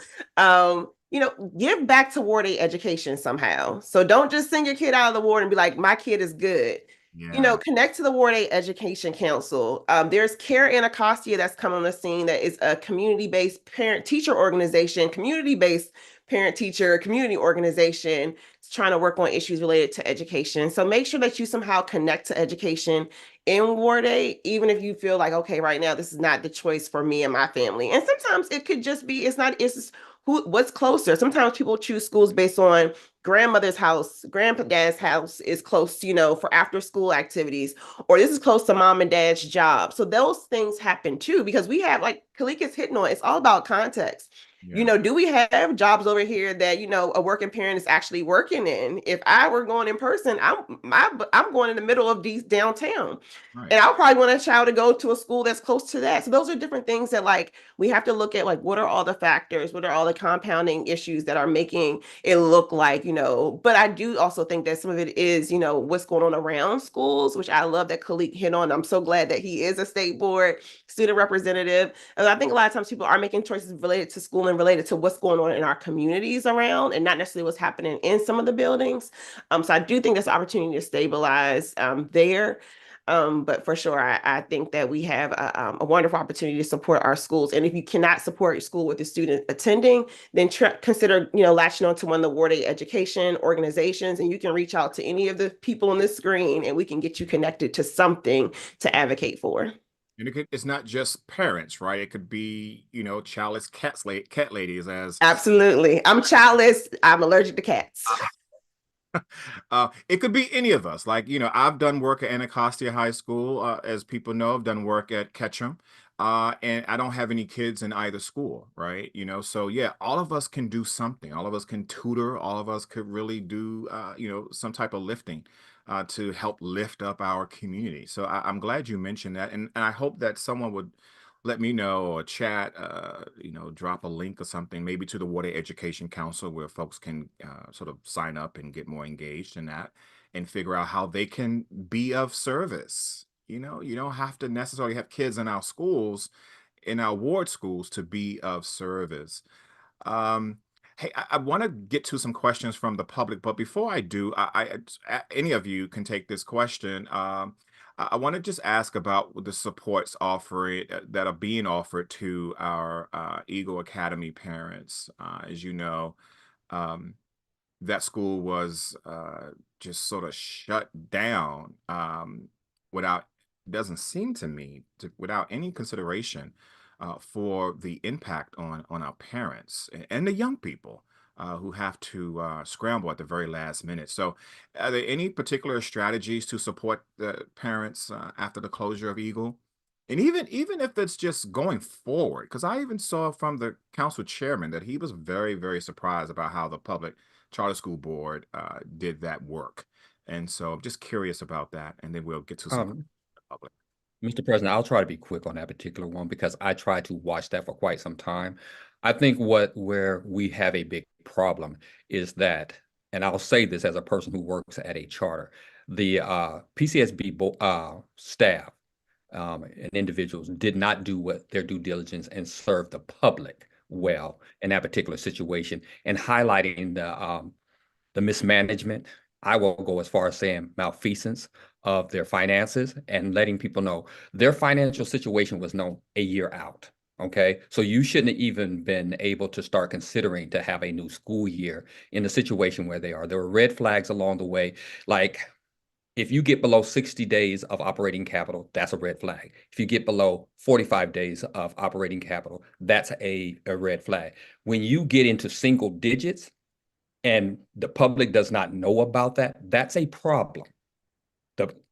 give back to Ward 8 education somehow. So don't just send your kid out of the ward and be like, my kid is good. Yeah. Connect to the Ward 8 Education Council. There's Care Anacostia that's come on the scene that is a community-based parent-teacher organization, community-based parent-teacher community organization trying to work on issues related to education. So make sure that you somehow connect to education in Ward 8, even if you feel like, okay, right now, this is not the choice for me and my family. And sometimes it could just be, it's just what's closer. Sometimes people choose schools based on grandmother's house, granddad's house is close, for after school activities, or this is close to mom and dad's job. So those things happen too, because we have, like Calique is hitting on, it's all about context. Yeah. Do we have jobs over here that, a working parent is actually working in? If I were going in person, I'm going in the middle of these downtown. Right. And I'll probably want a child to go to a school that's close to that. So those are different things that like we have to look at, like what are all the factors, what are all the compounding issues that are making it look like, but I do also think that some of it is, what's going on around schools, which I love that Calique hit on. I'm so glad that he is a state board student representative. And I think a lot of times people are making choices related to school and related to what's going on in our communities around and not necessarily what's happening in some of the buildings. So I do think there's an opportunity to stabilize there. But for sure, I think that we have a wonderful opportunity to support our schools. And if you cannot support your school with the student attending, then consider, latching on to one of the Ward 8 education organizations, and you can reach out to any of the people on this screen, and we can get you connected to something to advocate for. And it's not just parents, right? It could be, childless cat ladies as Absolutely. I'm childless. I'm allergic to cats. it could be any of us. Like, I've done work at Anacostia High School, as people know. I've done work at Ketchum. and I don't have any kids in either school, right? So yeah, all of us can do something. All of us can tutor. All of us could really do, some type of lifting to help lift up our community. So I'm glad you mentioned that, and I hope that someone would let me know or chat, drop a link or something, maybe to the Water Education Council where folks can sort of sign up and get more engaged in that and figure out how they can be of service. You don't have to necessarily have kids in our schools, in our ward schools, to be of service. Um, hey, I want to get to some questions from the public, but before I do, any of you can take this question. I want to just ask about the supports offered that are being offered to our Eagle Academy parents. As you know, um, that school was just sort of shut down without, doesn't seem to me, without any consideration for the impact on our parents and the young people who have to scramble at the very last minute. So, are there any particular strategies to support the parents after the closure of Eagle? And even if it's just going forward, because I even saw from the council chairman that he was very, very surprised about how the public charter school board did that work. And so I'm just curious about that. And then we'll get to some Um, public. Mr. President, I'll try to be quick on that particular one because I tried to watch that for quite some time. I think where we have a big problem is that, and I'll say this as a person who works at a charter, the PCSB staff and individuals did not do what their due diligence and serve the public well in that particular situation, and highlighting the mismanagement. I will go as far as saying malfeasance of their finances and letting people know their financial situation was known a year out. Okay. So you shouldn't have even been able to start considering to have a new school year in the situation where they are. There were red flags along the way. Like, if you get below 60 days of operating capital, that's a red flag. If you get below 45 days of operating capital, that's a red flag. When you get into single digits, and the public does not know about that, that's a problem.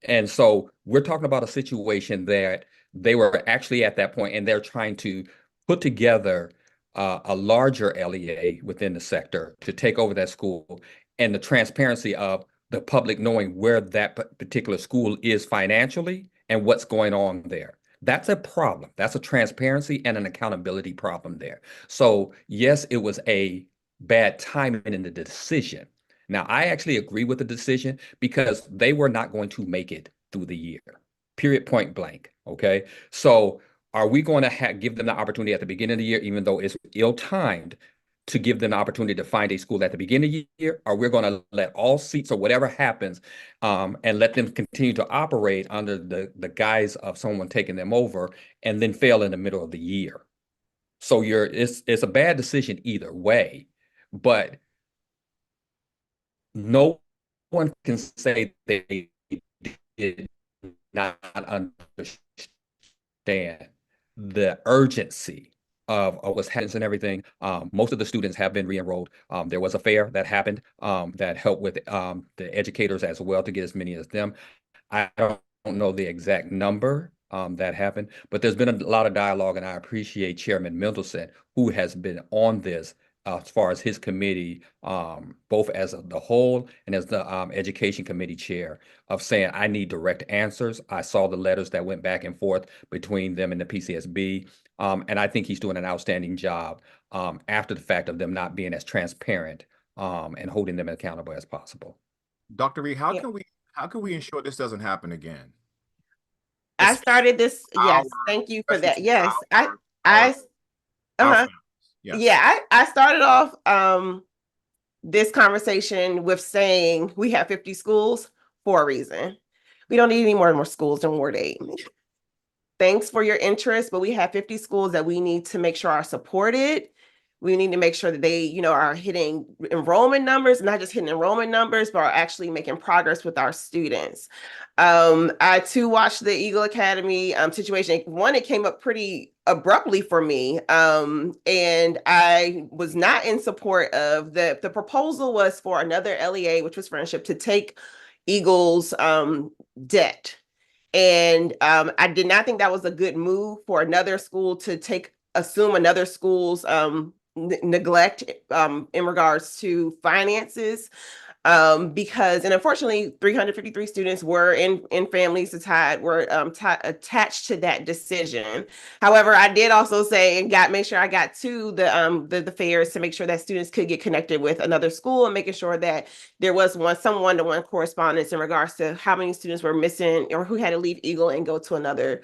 And so we're talking about a situation that they were actually at that point, and they're trying to put together a larger LEA within the sector to take over that school, and the transparency of the public knowing where that particular school is financially and what's going on there. That's a problem. That's a transparency and an accountability problem there. So yes, it was a bad timing in the decision. Now, I actually agree with the decision because they were not going to make it through the year, period, point blank. Okay. So, are we going to give them the opportunity at the beginning of the year, even though it's ill timed, to give them the opportunity to find a school at the beginning of the year? Or we're going to let all seats or whatever happens and let them continue to operate under the guise of someone taking them over and then fail in the middle of the year? So, it's a bad decision either way. But no one can say they did not understand the urgency of what's happening and everything. Most of the students have been re-enrolled. There was a fair that happened that helped with the educators as well to get as many as them. I don't know the exact number that happened, but there's been a lot of dialogue, and I appreciate Chairman Mendelson, who has been on this as far as his committee, both as the whole and as the education committee chair, of saying, I need direct answers. I saw the letters that went back and forth between them and the PCSB, and I think he's doing an outstanding job after the fact of them not being as transparent and holding them accountable as possible. Dr. Reid, Yeah. how can we ensure this doesn't happen again? I started this. Yes, thank you for that. Yes, I uh-huh. Yes. Yeah, I started off this conversation with saying we have 50 schools for a reason. We don't need any more schools in Ward 8. Thanks for your interest, but we have 50 schools that we need to make sure are supported. We need to make sure that they, are hitting enrollment numbers, not just hitting enrollment numbers, but are actually making progress with our students. I too watched the Eagle Academy situation. One, it came up pretty abruptly for me, and I was not in support of the proposal was for another LEA, which was Friendship, to take Eagle's debt And I did not think that was a good move for another school to assume another school's neglect in regards to finances. Because and unfortunately 353 students were in families attached to that decision. However, I did also say and make sure I got to the fairs to make sure that students could get connected with another school, and making sure that there was some one-to-one correspondence in regards to how many students were missing or who had to leave Eagle and go to another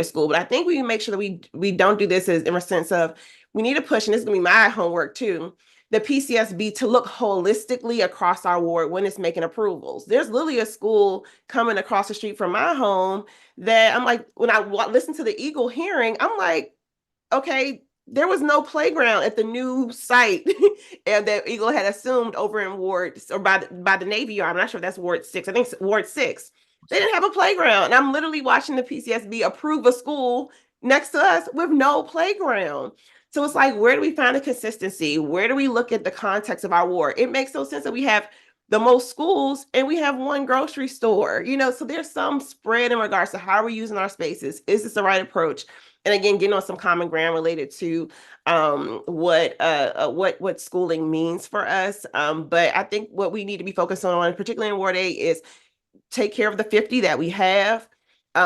school. But I think we make sure that we don't do this as in a sense of we need to push, and this is gonna be my homework too, the PCSB to look holistically across our ward when it's making approvals. There's literally a school coming across the street from my home that I'm like, when I listen to the Eagle hearing, I'm like, okay, there was no playground at the new site and that Eagle had assumed over in Ward or by the Navy Yard. I'm not sure if that's Ward 6. I think it's Ward 6. They didn't have a playground. And I'm literally watching the PCSB approve a school next to us with no playground. So it's like, where do we find the consistency? Where do we look at the context of our ward? It makes no sense that we have the most schools and we have one grocery store, so there's some spread in regards to how we're using our spaces. Is this the right approach? And again, getting on some common ground related to what schooling means for us. But I think what we need to be focused on, particularly in Ward 8, is take care of the 50 that we have,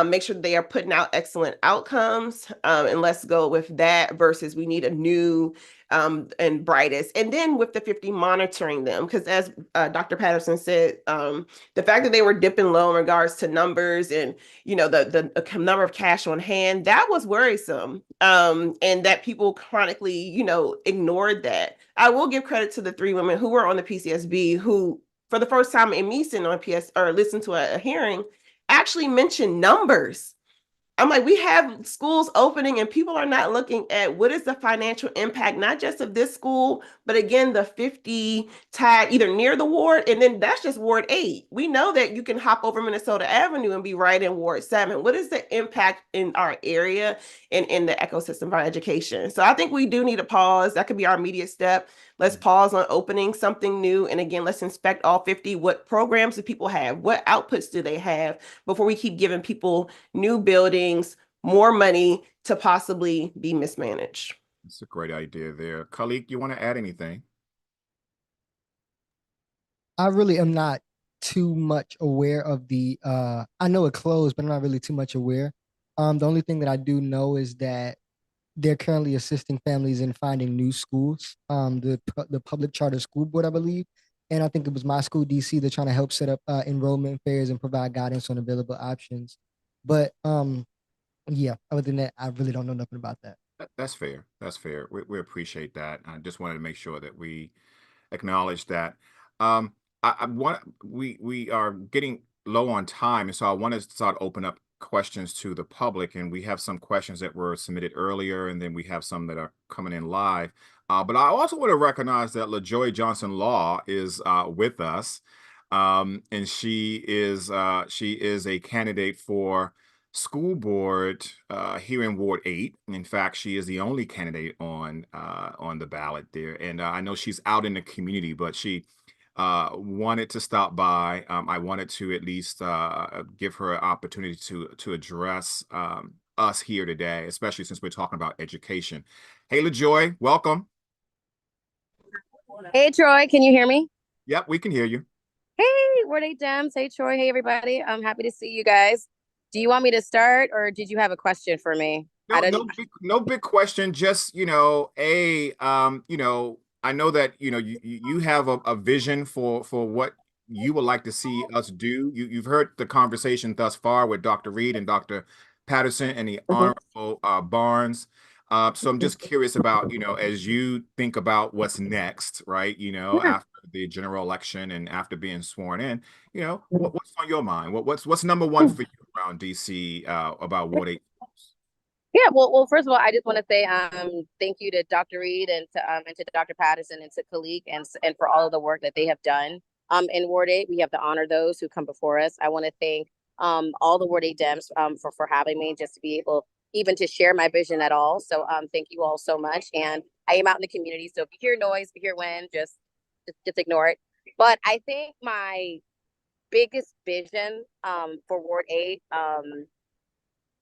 make sure they are putting out excellent outcomes, and let's go with that versus we need a new and brightest. And then with the 50, monitoring them, because as Dr. Patterson said, the fact that they were dipping low in regards to numbers and the number of cash on hand, that was worrisome, and that people chronically ignored that. I will give credit to the 3 women who were on the PCSB who, for the first time in me sitting on PS or listen to a hearing, actually mentioned numbers. I'm like, we have schools opening and people are not looking at what is the financial impact, not just of this school, but again, the 50 tied either near the ward, and then that's just Ward 8. We know that you can hop over Minnesota Avenue and be right in Ward 7. What is the impact in our area and in the ecosystem of our education? So I think we do need a pause. That could be our immediate step. Let's pause on opening something new. And again, let's inspect all 50. What programs do people have? What outputs do they have before we keep giving people new buildings, more money to possibly be mismanaged? That's a great idea there. Calique, you want to add anything? I really am not too much aware of I know it closed, but I'm not really too much aware. The only thing that I do know is that they're currently assisting families in finding new schools. The public charter school board, I believe, and I think it was my school, DC. They're trying to help set up enrollment fairs and provide guidance on available options. But yeah, other than that, I really don't know nothing about that. That's fair. That's fair. We appreciate that. I just wanted to make sure that we acknowledge that. I want we are getting low on time, and so I want to start open up questions to the public, and we have some questions that were submitted earlier, and then we have some that are coming in live. But I also want to recognize that LaJoy Johnson Law is with us, and she is a candidate for school board here in Ward 8. In fact, she is the only candidate on the ballot there, and I know she's out in the community, but she wanted to stop by. I wanted to at least give her an opportunity to address us here today, especially since we're talking about education. Hey, LaJoy, welcome. Hey, Troy, can you hear me? Yep, we can hear you. Hey, Word 8 Dems. Hey, Troy. Hey, everybody. I'm happy to see you guys. Do you want me to start, or did you have a question for me? No big question. Just I know that you have a vision for what you would like to see us do. You've heard the conversation thus far with Dr. Reid and Dr. Patterson and the Honorable Barnes. So I'm just curious about, as you think about what's next, right? After the general election and after being sworn in, what's on your mind? What's number one for you around DC about Ward 8? Yeah, well, first of all, I just want to say thank you to Dr. Reid and to Dr. Patterson and to Calique and for all of the work that they have done in Ward 8. We have to honor those who come before us. I want to thank all the Ward 8 Dems for having me, just to be able even to share my vision at all. So thank you all so much. And I am out in the community, so if you hear noise, if you hear wind, just ignore it. But I think my biggest vision for Ward 8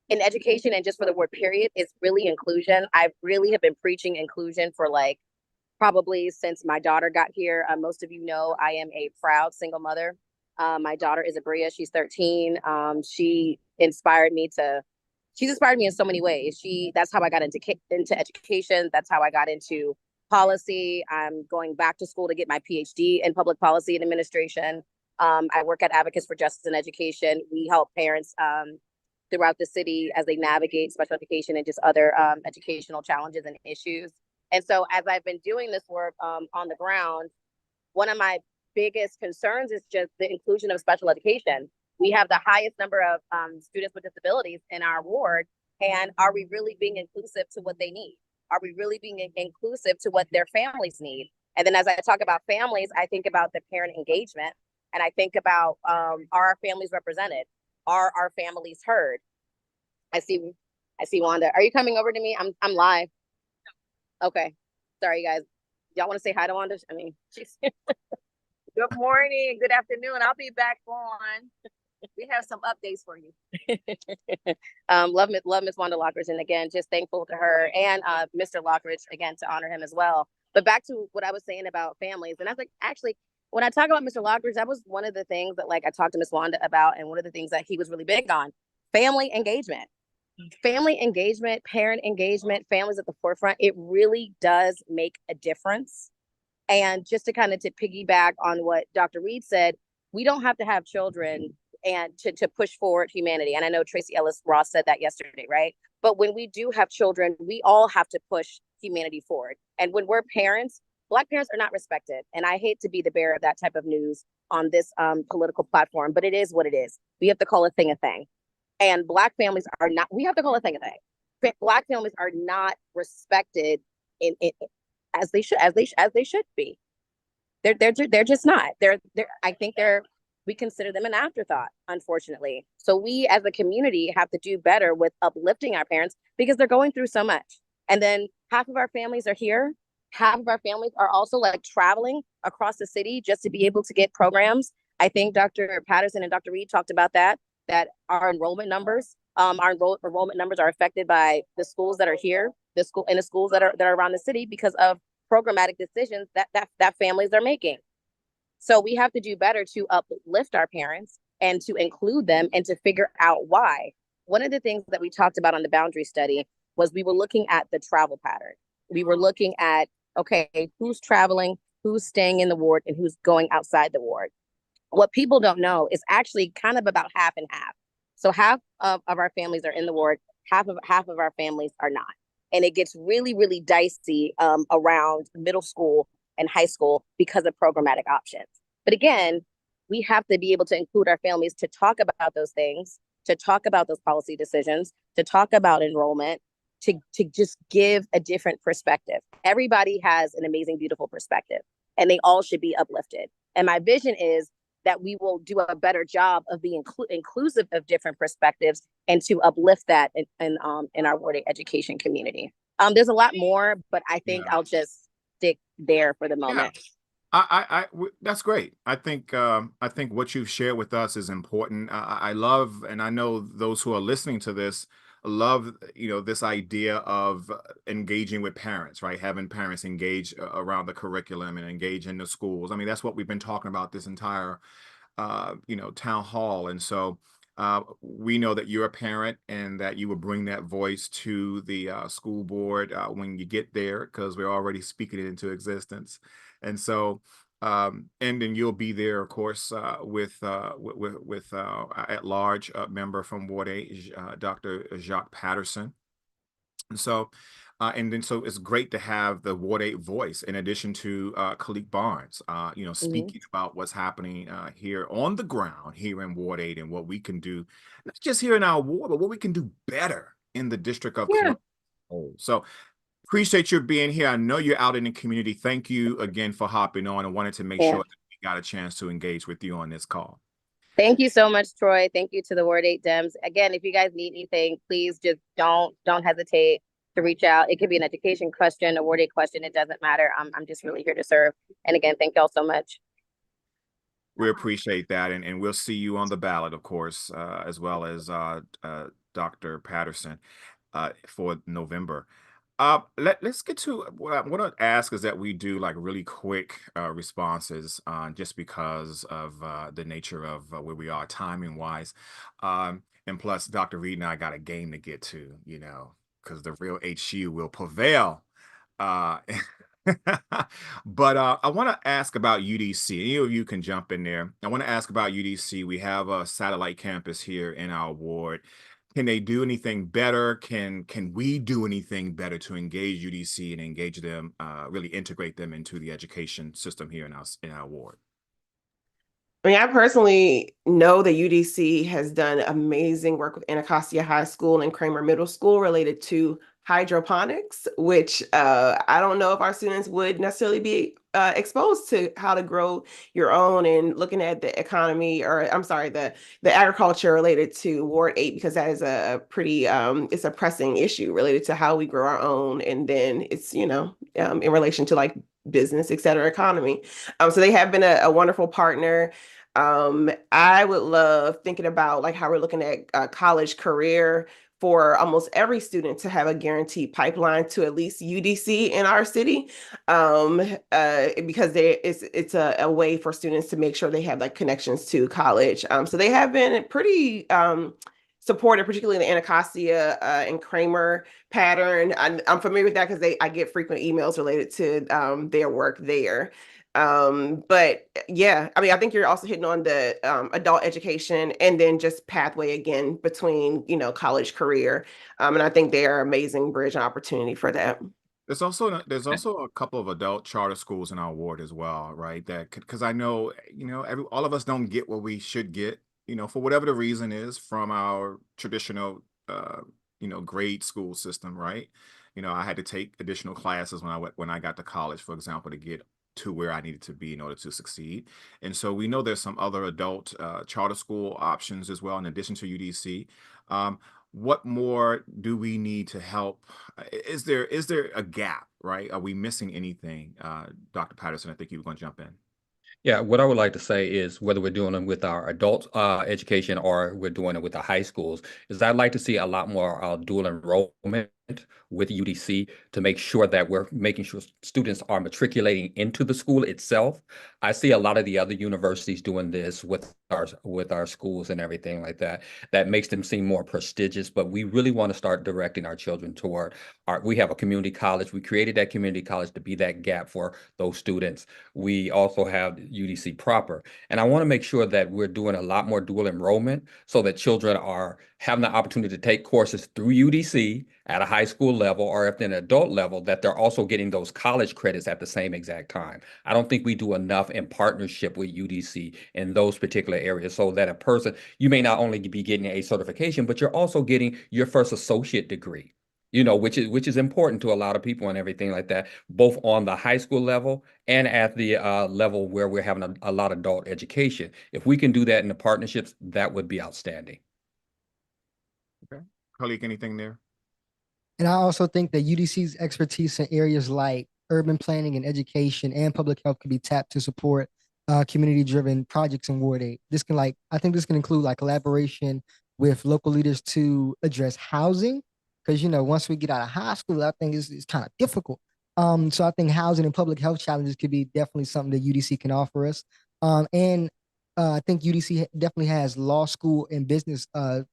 in education and just for the word period is really inclusion. I really have been preaching inclusion for like probably since my daughter got here. Most of you know I am a proud single mother. My daughter is Abria. She's 13. She's inspired me in so many ways. That's how I got into education. That's how I got into policy. I'm going back to school to get my PhD in public policy and administration. I work at Advocates for Justice and Education. We help parents throughout the city as they navigate special education and just other educational challenges and issues. And so as I've been doing this work on the ground, one of my biggest concerns is just the inclusion of special education. We have the highest number of students with disabilities in our ward. And are we really being inclusive to what they need? Are we really being inclusive to what their families need? And then as I talk about families, I think about the parent engagement. And I think about, are our families represented? Are our families heard? I see Wanda. Are you coming over to me? I'm live. Okay. Sorry, guys. Y'all want to say hi to Wanda? I mean, she's Good morning, good afternoon. I'll be back on. We have some updates for you. love Miss Wanda Lockridge, and again, just thankful to her and Mr. Lockridge again to honor him as well. But back to what I was saying about families, and I was like, actually, when I talk about Mr. Lockridge, that was one of the things that like I talked to Miss Wanda about, and one of the things that he was really big on: family engagement. Family engagement, parent engagement, families at the forefront. It really does make a difference. And just to kind of to piggyback on what Dr. Reid said, we don't have to have children and to push forward humanity. And I know Tracy Ellis Ross said that yesterday, right? But when we do have children, we all have to push humanity forward. And when we're parents, Black parents are not respected. And I hate to be the bearer of that type of news on this political platform, but it is what it is. We have to call a thing a thing. And Black families are not, we have to call a thing a thing. Black families are not respected in as they should be. They're just not. I think we consider them an afterthought, unfortunately. So we as a community have to do better with uplifting our parents because they're going through so much. And then half of our families are here. Half of our families are also like traveling across the city just to be able to get programs. I think Dr. Patterson and Dr. Reid talked about that our enrollment numbers, enrollment numbers are affected by the schools that are here, the schools that are around the city because of programmatic decisions that families are making. So we have to do better to uplift our parents and to include them and to figure out why. One of the things that we talked about on the boundary study was we were looking at the travel pattern. We were looking at, okay, who's traveling, who's staying in the ward, and who's going outside the ward. What people don't know is actually kind of about half and half. So half of our families are in the ward, half of our families are not. And it gets really, really dicey around middle school and high school because of programmatic options. But again, we have to be able to include our families to talk about those things, to talk about those policy decisions, to talk about enrollment, to just give a different perspective. Everybody has an amazing, beautiful perspective, and they all should be uplifted. And my vision is that we will do a better job of being inclusive of different perspectives and to uplift that in our Ward 8 education community. There's a lot more, but I think I'll just stick there for the moment. Yeah. That's great. I think what you've shared with us is important. I love, and I know those who are listening to this love, this idea of engaging with parents, right? Having parents engage around the curriculum and engage in the schools. I mean, that's what we've been talking about this entire, town hall. And so we know that you're a parent and that you will bring that voice to the school board when you get there, because we're already speaking it into existence. And so, and then you'll be there, of course, with at-large member from Ward 8, Dr. Jacque Patterson. And so, so it's great to have the Ward 8 voice in addition to Calique Barnes, speaking about what's happening here on the ground here in Ward 8 and what we can do, not just here in our ward, but what we can do better in the District of Columbia. So appreciate you being here. I know you're out in the community. Thank you again for hopping on. I wanted to make sure that we got a chance to engage with you on this call. Thank you so much, Troy. Thank you to the Ward 8 Dems. Again, if you guys need anything, please just don't hesitate to reach out. It could be an education question, a Ward 8 question. It doesn't matter. I'm just really here to serve. And again, thank y'all so much. We appreciate that, and we'll see you on the ballot, of course, as well as Dr. Patterson for November. Let's get to what I want to ask is that we do like really quick responses, just because of the nature of where we are timing wise. And plus, Dr. Reid and I got a game to get to, because the real HU will prevail. Uh, but I want to ask about UDC. Any of you can jump in there. I want to ask about UDC. We have a satellite campus here in our ward. Can they do anything better? Can we do anything better to engage UDC and engage them, really integrate them into the education system here in our ward? I mean, I personally know that UDC has done amazing work with Anacostia High School and Kramer Middle School related to hydroponics, which I don't know if our students would necessarily be exposed to how to grow your own, and looking at the economy, or I'm sorry, the agriculture related to Ward 8, because that is a pretty it's a pressing issue related to how we grow our own, and then it's in relation to like business, et cetera, economy. So they have been a wonderful partner. I would love thinking about like how we're looking at a college career for almost every student to have a guaranteed pipeline to at least UDC in our city, because it's a way for students to make sure they have like connections to college. So they have been pretty supported, particularly in the Anacostia and Kramer pattern. I'm familiar with that because I get frequent emails related to their work there. But yeah, I mean, I think you're also hitting on the adult education and then just pathway again between, college career. And I think they are amazing bridge and opportunity for that. There's also a couple of adult charter schools in our ward as well, right? That because I know, all of us don't get what we should get, for whatever the reason is from our traditional, grade school system, right? I had to take additional classes when I got to college, for example, to get to where I needed to be in order to succeed. And so we know there's some other adult charter school options as well, in addition to UDC. What more do we need to help? Is there a gap, right? Are we missing anything? Dr. Patterson, I think you were going to jump in. Yeah, what I would like to say is whether we're doing it with our adult education or we're doing it with the high schools, is I'd like to see a lot more dual enrollment with UDC to make sure that we're making sure students are matriculating into the school itself. I see a lot of the other universities doing this with our schools and everything like that. That makes them seem more prestigious, but we really want to start directing our children toward we have a community college. We created that community college to be that gap for those students. We also have UDC proper. And I want to make sure that we're doing a lot more dual enrollment so that children are having the opportunity to take courses through UDC at a high school level, or if they're an adult level, that they're also getting those college credits at the same exact time. I don't think we do enough in partnership with UDC in those particular areas, so that a person, you may not only be getting a certification, but you're also getting your first associate degree, which is important to a lot of people and everything like that, both on the high school level and at the level where we're having a lot of adult education. If we can do that in the partnerships, that would be outstanding. Okay. Calique, anything there? And I also think that UDC's expertise in areas like urban planning and education and public health can be tapped to support community-driven projects in Ward 8. I think this can include like collaboration with local leaders to address housing, because once we get out of high school, I think it's kind of difficult. So I think housing and public health challenges could be definitely something that UDC can offer us. And I think UDC definitely has law school and business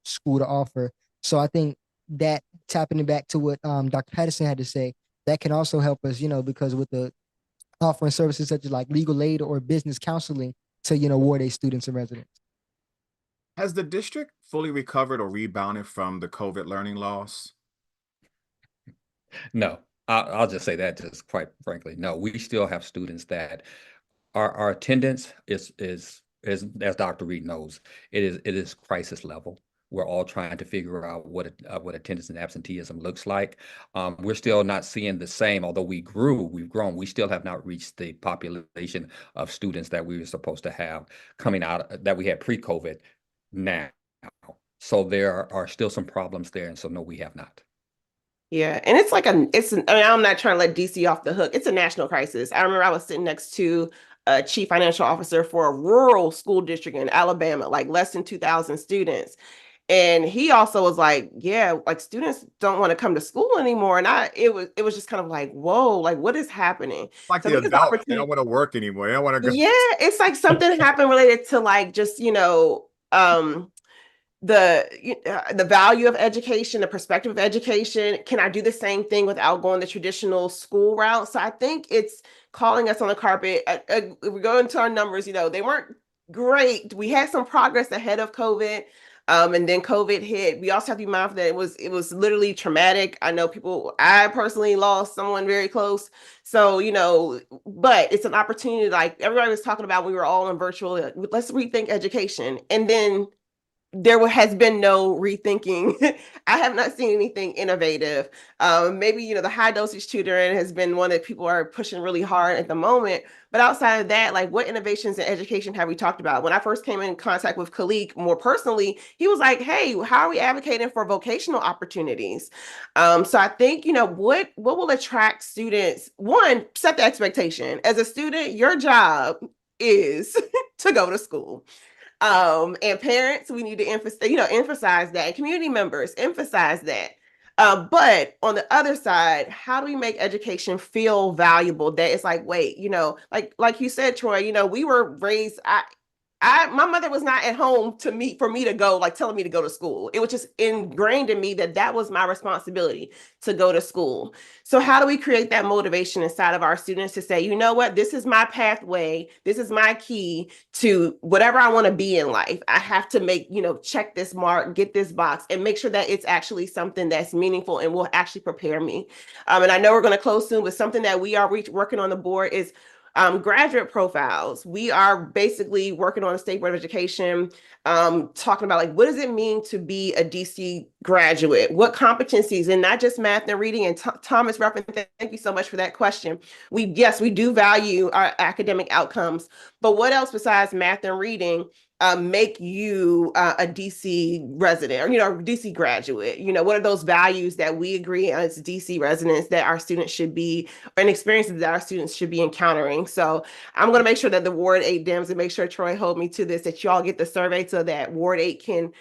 school to offer. So I think that, tapping it back to what Dr. Patterson had to say, that can also help us, because with the offering services such as like legal aid or business counseling to, Ward 8 students and residents. Has the district fully recovered or rebounded from the COVID learning loss? No, I'll just say that, just quite frankly, no. We still have students that our attendance is as Dr. Reid knows, it is crisis level. We're all trying to figure out what attendance and absenteeism looks like. We're still not seeing the same, although we've grown. We still have not reached the population of students that we were supposed to have coming out that we had pre-COVID now. So there are still some problems there, and so no, we have not. Yeah, and it's like I mean, I'm not trying to let DC off the hook. It's a national crisis. I remember I was sitting next to chief financial officer for a rural school district in Alabama, like less than 2,000 students. And he also was like, yeah, like students don't want to come to school anymore. And it was just kind of like, whoa, like what is happening? Like So I the think it's an adults, they don't opportunity. want to work anymore. They don't want to go. Yeah, it's like something happened related to like just, the value of education, the perspective of education. Can I do the same thing without going the traditional school route? So I think it's calling us on the carpet. We go into our numbers, they weren't great. We had some progress ahead of COVID. And then COVID hit. We also have to be mindful that it was literally traumatic. I personally lost someone very close. So, but it's an opportunity, like everybody was talking about, we were all in virtual, let's rethink education. And then there has been no rethinking. I have not seen anything innovative. Maybe, the high dosage tutoring has been one that people are pushing really hard at the moment. But outside of that, like what innovations in education have we talked about? When I first came in contact with Calique more personally, he was like, hey, how are we advocating for vocational opportunities? So I think, what will attract students? One, set the expectation. As a student, your job is to go to school. And parents, we need to emphasize that, and community members emphasize that. But on the other side, how do we make education feel valuable? That it's like, wait, like you said, Troy, we were raised. My mother was not at home for me to go, like telling me to go to school. It was just ingrained in me that was my responsibility to go to school. So how do we create that motivation inside of our students to say, you know what, this is my pathway, this is my key to whatever I want to be in life. I have to make, check this mark, get this box, and make sure that it's actually something that's meaningful and will actually prepare me. And I know we're going to close soon, but something that we are working on the board is graduate profiles. We are basically working on a state board of education, talking about like, what does it mean to be a DC graduate? What competencies, and not just math and reading. And Thomas Ruffin, thank you so much for that question. We do value our academic outcomes, but what else besides math and reading make you a DC resident or, DC graduate? What are those values that we agree as DC residents that our students should be, and experiences that our students should be encountering? So I'm going to make sure that the Ward 8 Dems, and make sure Troy hold me to this, that you all get the survey so that Ward 8 can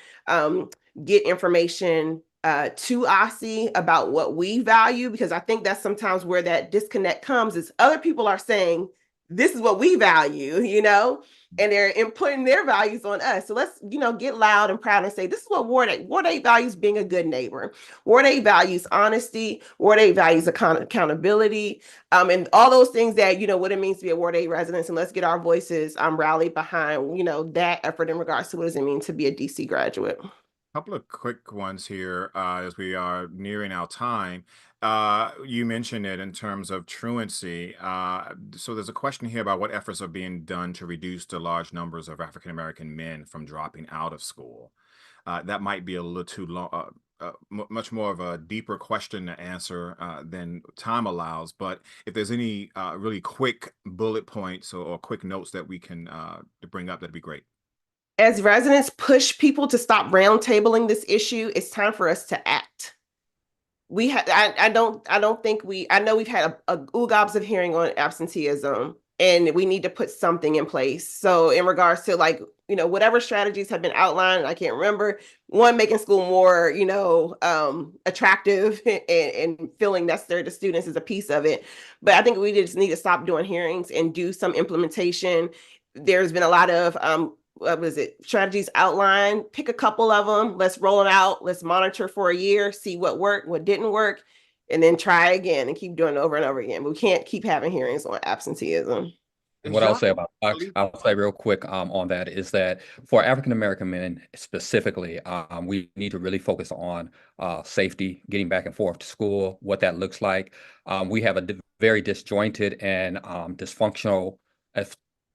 get information to OSSI about what we value, because I think that's sometimes where that disconnect comes, is other people are saying, this is what we value, and they're inputting their values on us. So let's, get loud and proud and say, this is what Ward 8 values being a good neighbor. Ward 8 values honesty. Ward 8 values accountability, and all those things that, what it means to be a Ward 8 resident. And let's get our voices rallied behind, that effort in regards to what does it mean to be a DC graduate. Couple of quick ones here as we are nearing our time. You mentioned it in terms of truancy. So there's a question here about what efforts are being done to reduce the large numbers of African American men from dropping out of school. That might be a little too long, much more of a deeper question to answer than time allows. But if there's any really quick bullet points or quick notes that we can to bring up, that'd be great. As residents push people to stop roundtabling this issue, it's time for us to act. I know we've had a gobs of hearing on absenteeism, and we need to put something in place. So in regards to whatever strategies have been outlined, I can't remember, one, making school more, attractive and feeling necessary to students is a piece of it. But I think we just need to stop doing hearings and do some implementation. There's been a lot of strategies outlined. Pick a couple of them. Let's roll it out. Let's monitor for a year, see what worked, what didn't work, and then try again and keep doing it over and over again. But we can't keep having hearings on absenteeism. And what I'll say I'll say real quick on that is that for African American men specifically, we need to really focus on safety, getting back and forth to school, what that looks like. We have a very disjointed and dysfunctional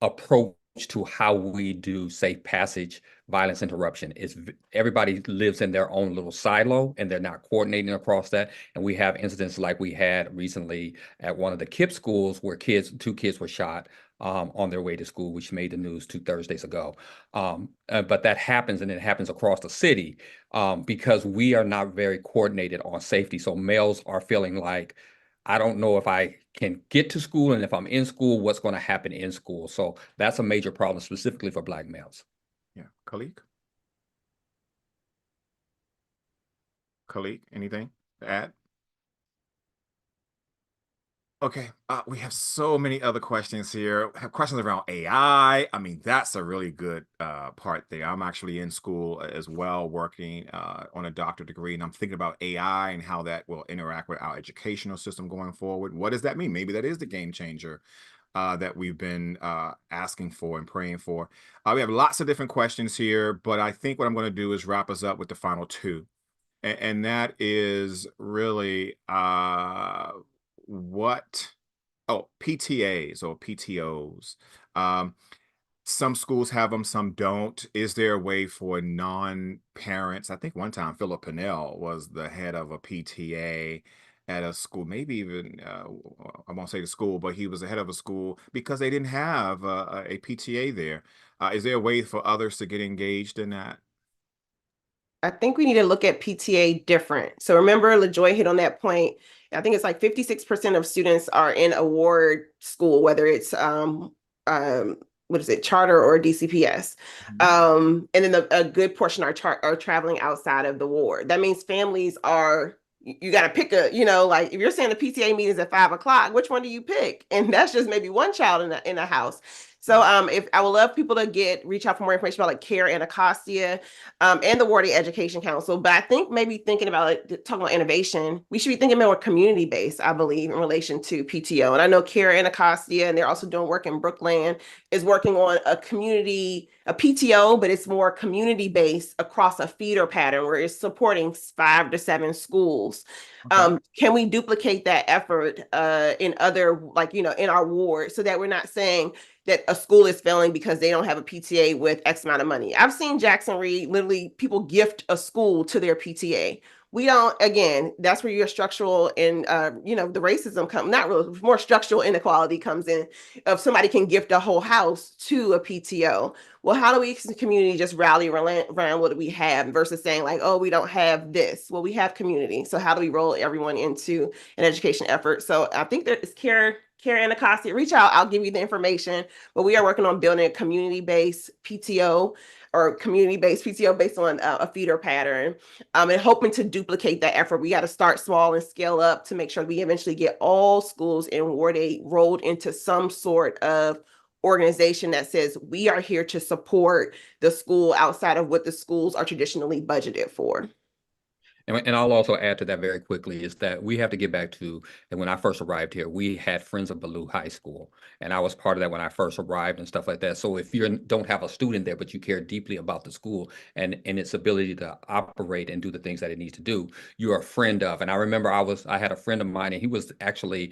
approach to how we do safe passage violence interruption. Is everybody lives in their own little silo and they're not coordinating across that. And we have incidents like we had recently at one of the KIPP schools where two kids were shot on their way to school, which made the news 2 Thursdays ago. But that happens, and it happens across the city because we are not very coordinated on safety. So males are feeling like, I don't know if I can get to school, and if I'm in school, what's going to happen in school. So that's a major problem specifically for Black males. Yeah, Calique? Calique, anything to add? Okay, we have so many other questions here. We have questions around AI. I mean, that's a really good part there. I'm actually in school as well, working on a doctorate degree, and I'm thinking about AI and how that will interact with our educational system going forward. What does that mean? Maybe that is the game changer that we've been asking for and praying for. We have lots of different questions here, but I think what I'm going to do is wrap us up with the final two. And that is really what, oh, PTAs or PTOs. Um, some schools have them, some don't. Is there a way for non-parents? I think one time Philip Pinnell was the head of a PTA at a school, maybe even, I won't say the school, but he was the head of a school because they didn't have a PTA there. Is there a way for others to get engaged in that? I think we need to look at PTA different. So remember, LaJoy hit on that point. I think it's like 56% of students are in award school, whether it's what is it, charter or DCPS. And then a good portion are traveling outside of the ward. That means families are, you got to pick a, like if you're saying the PTA meeting's at 5 o'clock, which one do you pick? And that's just maybe one child in a house. So if I would love people to reach out for more information about like CARE and Anacostia and the Wardy Education Council. But I think maybe thinking about it, talking about innovation, we should be thinking more community-based, I believe, in relation to PTO. And I know CARE and Anacostia, and they're also doing work in Brookland, is working on a PTO, but it's more community-based across a feeder pattern where it's supporting 5 to 7 schools. Okay. Can we duplicate that effort in other, like, in our ward, so that we're not saying that a school is failing because they don't have a PTA with X amount of money? I've seen Jackson Reid, literally people gift a school to their PTA. We don't, again, that's where your structural and, the racism come, not really, more structural inequality comes in, of somebody can gift a whole house to a PTO. Well, how do we as a community just rally around what we have versus saying like, oh, we don't have this? Well, we have community. So how do we roll everyone into an education effort? So I think there is Karen Anacostia, reach out, I'll give you the information. But we are working on building a community-based PTO or community-based PTO based on a feeder pattern, and hoping to duplicate that effort. We got to start small and scale up to make sure we eventually get all schools in Ward 8 rolled into some sort of organization that says we are here to support the school outside of what the schools are traditionally budgeted for. And I'll also add to that very quickly is that we have to get back to, and when I first arrived here, we had Friends of Ballou High School, and I was part of that when I first arrived and stuff like that. So if you don't have a student there, but you care deeply about the school and its ability to operate and do the things that it needs to do, you're a friend of. And I remember I had a friend of mine, and he was actually,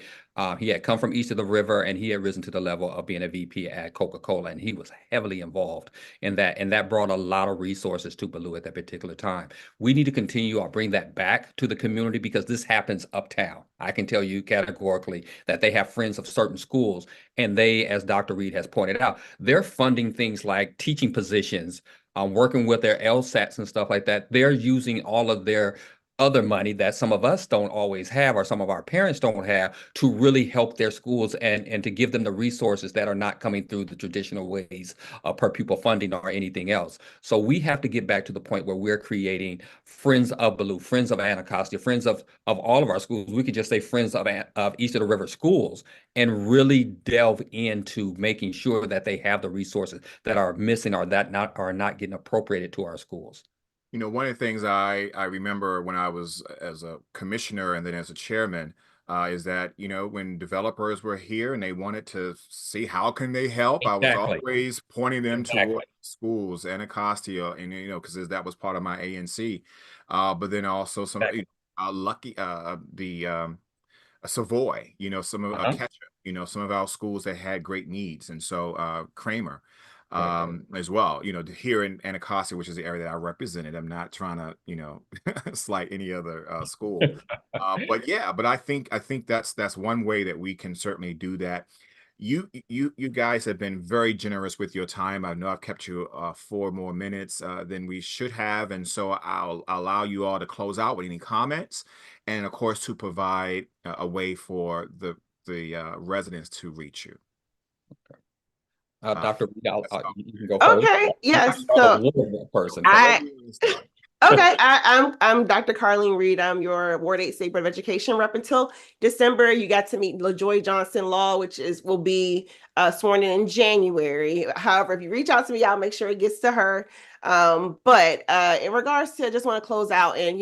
he had come from east of the river, and he had risen to the level of being a VP at Coca-Cola, and he was heavily involved in that, and that brought a lot of resources to Ballou at that particular time. We need to continue our bring that back to the community because this happens uptown. I can tell you categorically that they have friends of certain schools, and they, as Dr. Reid has pointed out, they're funding things like teaching positions, working with their LSATs and stuff like that. They're using all of their other money that some of us don't always have or some of our parents don't have to really help their schools and to give them the resources that are not coming through the traditional ways of per pupil funding or anything else. So we have to get back to the point where we're creating friends of Ballou, friends of Anacostia, friends of all of our schools. We could just say friends of East of the River schools and really delve into making sure that they have the resources that are missing or that are not getting appropriated to our schools. You know, one of the things I remember when I was as a commissioner and then as a chairman is that, you know, when developers were here and they wanted to see how can they help, I was Exactly. always pointing them Exactly. toward schools, Anacostia, and, you know, because that was part of my ANC. But then also some Exactly. Savoy, you know, some of Uh-huh. Ketchup, you know, some of our schools that had great needs. And so Kramer Right. as well, you know, here in Anacostia, which is the area that I represented. I'm not trying to, you know, slight any other school. But yeah, but I think that's one way that we can certainly do that. You guys have been very generous with your time. I know I've kept you 4 more minutes than we should have, and so I'll allow you all to close out with any comments, and of course to provide a way for the the residents to reach you? Dr. Reid, you can go first. Okay, yes. I'm a So little person. I okay, I'm Dr. Carlene Reid. I'm your Ward 8 State Board of Education rep until December. You got to meet LaJoy Johnson Law, which will be sworn in January. However, if you reach out to me, I'll make sure it gets to her. But in regards to, I just want to close out and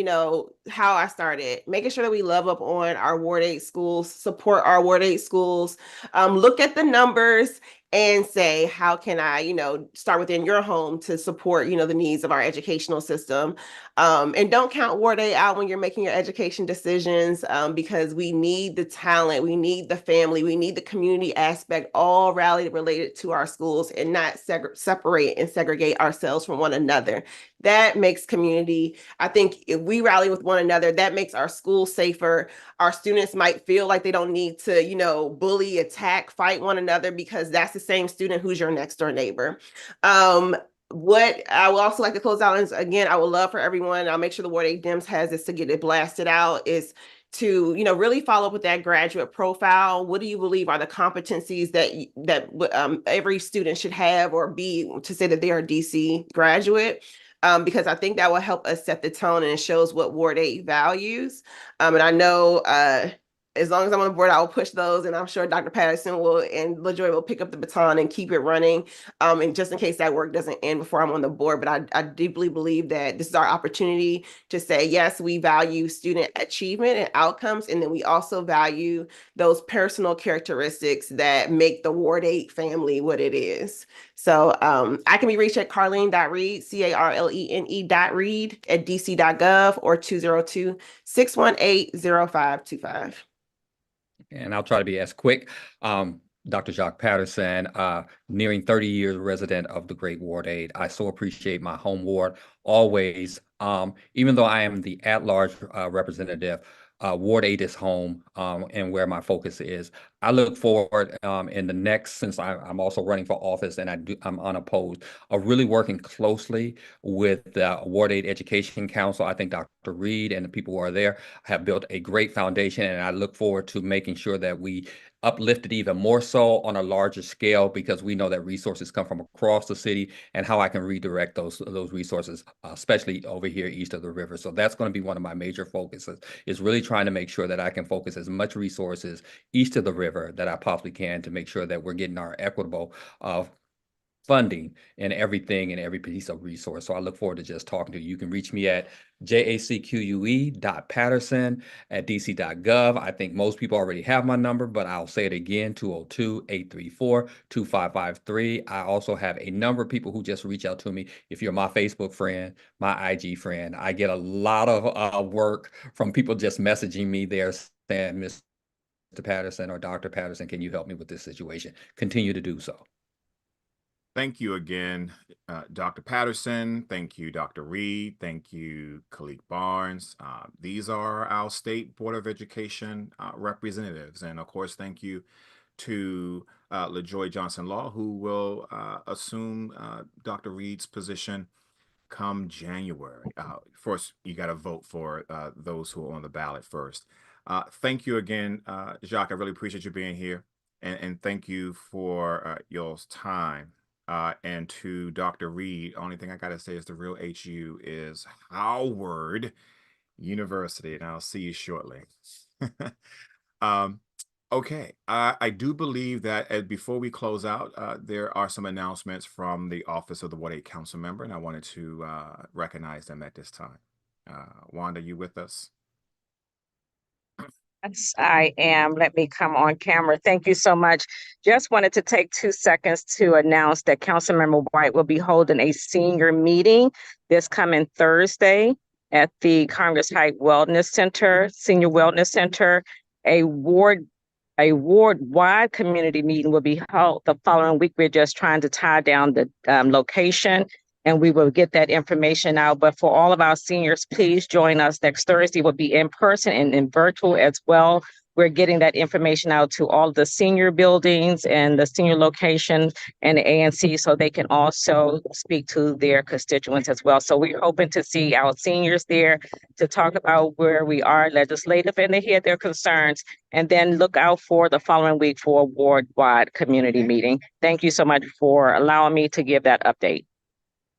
how I started, making sure that we love up on our Ward 8 schools, support our Ward 8 schools, look at the numbers and say, how can I, start within your home to support, the needs of our educational system. And don't count Ward 8 out when you're making your education decisions, because we need the talent, we need the family, we need the community aspect, all rallied related to our schools, and not separate and segregate ourselves from one another. That makes community. I think if we rally with one another, that makes our schools safer. Our students might feel like they don't need to, bully, attack, fight one another, because that's the same student who's your next door neighbor. What I would also like to close out is, again, I would love for everyone, I'll make sure the Ward 8 Dems has this to get it blasted out, is to really follow up with that graduate profile. What do you believe are the competencies that every student should have or be to say that they are a DC graduate? Because I think that will help us set the tone, and it shows what Ward 8 values. And I know as long as I'm on the board, I will push those, and I'm sure Dr. Patterson and LaJoy will pick up the baton and keep it running. And just in case that work doesn't end before I'm on the board, but I deeply believe that this is our opportunity to say, yes, we value student achievement and outcomes, and then we also value those personal characteristics that make the Ward 8 family what it is. So I can be reached at Carlene.Reid, Carlene.Reid at dc.gov, or 202-618-0525. And I'll try to be as quick. Dr. Jacque Patterson, nearing 30 years resident of the Great Ward 8. I so appreciate my home ward always. Even though I am the at-large representative, Ward 8 is home, and where my focus is. I look forward in the next, since I'm also running for office and I'm unopposed, of really working closely with the Ward 8 Education Council. I think Dr. Reid and the people who are there have built a great foundation, and I look forward to making sure that we uplift it even more so on a larger scale, because we know that resources come from across the city, and how I can redirect those resources, especially over here east of the river. So that's going to be one of my major focuses, is really trying to make sure that I can focus as much resources east of the river that I possibly can, to make sure that we're getting our equitable funding and everything and every piece of resource. So I look forward to just talking to you. You can reach me at jacque.patterson@dc.gov. I think most people already have my number, but I'll say it again, 202-834-2553. I also have a number of people who just reach out to me. If you're my Facebook friend, my IG friend, I get a lot of work from people just messaging me there saying, Mr. Patterson or Dr. Patterson, can you help me with this situation? Continue to do so. Thank you again, Dr. Patterson. Thank you, Dr. Reid. Thank you, Calique Barnes. These are our State Board of Education representatives. And of course, thank you to LaJoy Johnson Law, who will assume Dr. Reid's position come January. First, you got to vote for those who are on the ballot first. Thank you again, Jacque. I really appreciate you being here. And thank you for your time. And to Dr. Reid, only thing I got to say is the real HU is Howard University, and I'll see you shortly. Okay, I do believe that before we close out, there are some announcements from the Office of the Ward 8 Council Member, and I wanted to recognize them at this time. Wanda, you with us? Yes, I am. Let me come on camera. Thank you so much. Just wanted to take 2 seconds to announce that Councilmember White will be holding a senior meeting this coming Thursday at the Congress Heights Wellness Center, Senior Wellness Center. A ward-wide community meeting will be held the following week. We're just trying to tie down the location, and we will get that information out. But for all of our seniors, please join us next Thursday. We'll be in person and in virtual as well. we're getting that information out to all the senior buildings and the senior location and the ANC so they can also speak to their constituents as well. So we're hoping to see our seniors there to talk about where we are legislative and to hear their concerns, and then look out for the following week for a ward-wide community meeting. Thank you so much for allowing me to give that update.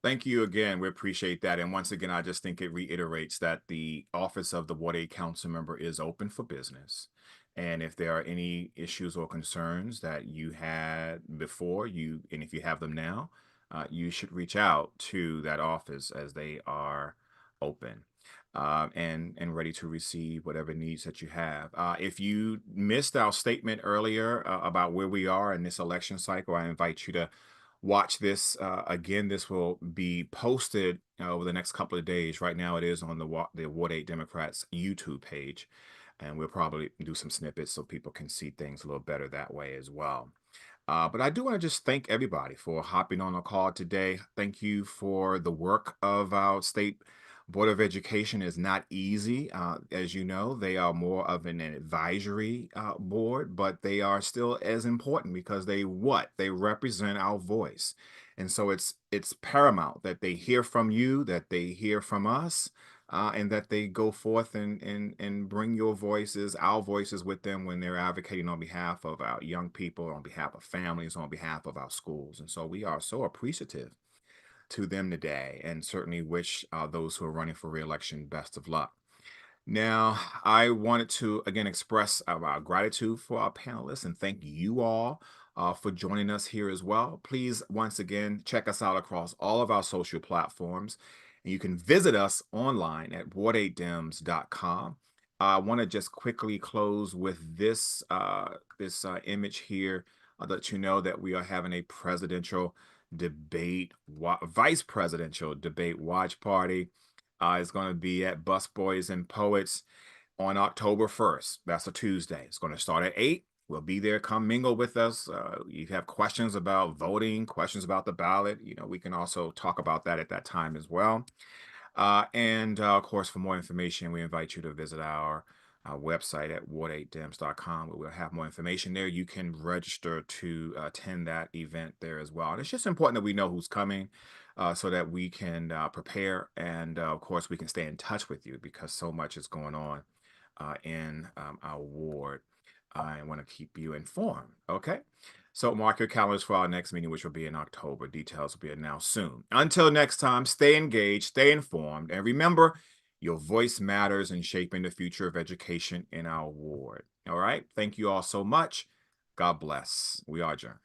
Thank you again. We appreciate that. And once again, I just think it reiterates that the office of the Ward 8 council member is open for business. And if there are any issues or concerns that you had before and if you have them now, you should reach out to that office as they are open and ready to receive whatever needs that you have. If you missed our statement earlier about where we are in this election cycle, I invite you to watch this again. This will be posted over the next couple of days. Right now, it is on the Ward 8 Democrats YouTube page, and we'll probably do some snippets so people can see things a little better that way as well. But I do want to just thank everybody for hopping on the call today. Thank you for the work of our state Board of Education. Is not easy. As you know, they are more of an advisory board, but they are still as important because they represent our voice. And so it's paramount that they hear from you, that they hear from us, and that they go forth and bring your voices, our voices with them when they're advocating on behalf of our young people, on behalf of families, on behalf of our schools. And so we are so appreciative to them today, and certainly wish those who are running for re-election best of luck. Now, I wanted to again express our gratitude for our panelists and thank you all for joining us here as well. Please, once again, check us out across all of our social platforms. And you can visit us online at ward8dems.com. I want to just quickly close with this image here that you know that we are having a vice presidential debate watch party. It's going to be at Busboys and Poets on October 1st. That's a Tuesday. It's going to start at 8. We'll be there. Come mingle with us. You have questions about voting, questions about the ballot. We can also talk about that at that time as well. And of course, for more information, we invite you to visit our website at ward8dems.com, where we'll have more information there. You can register to attend that event there as well. And it's just important that we know who's coming so that we can prepare. And of course, we can stay in touch with you because so much is going on in our ward. I want to keep you informed. Okay. So mark your calendars for our next meeting, which will be in October. Details will be announced soon. Until next time, stay engaged, stay informed, and remember, your voice matters in shaping the future of education in our ward. All right. Thank you all so much. God bless. We are adjourned.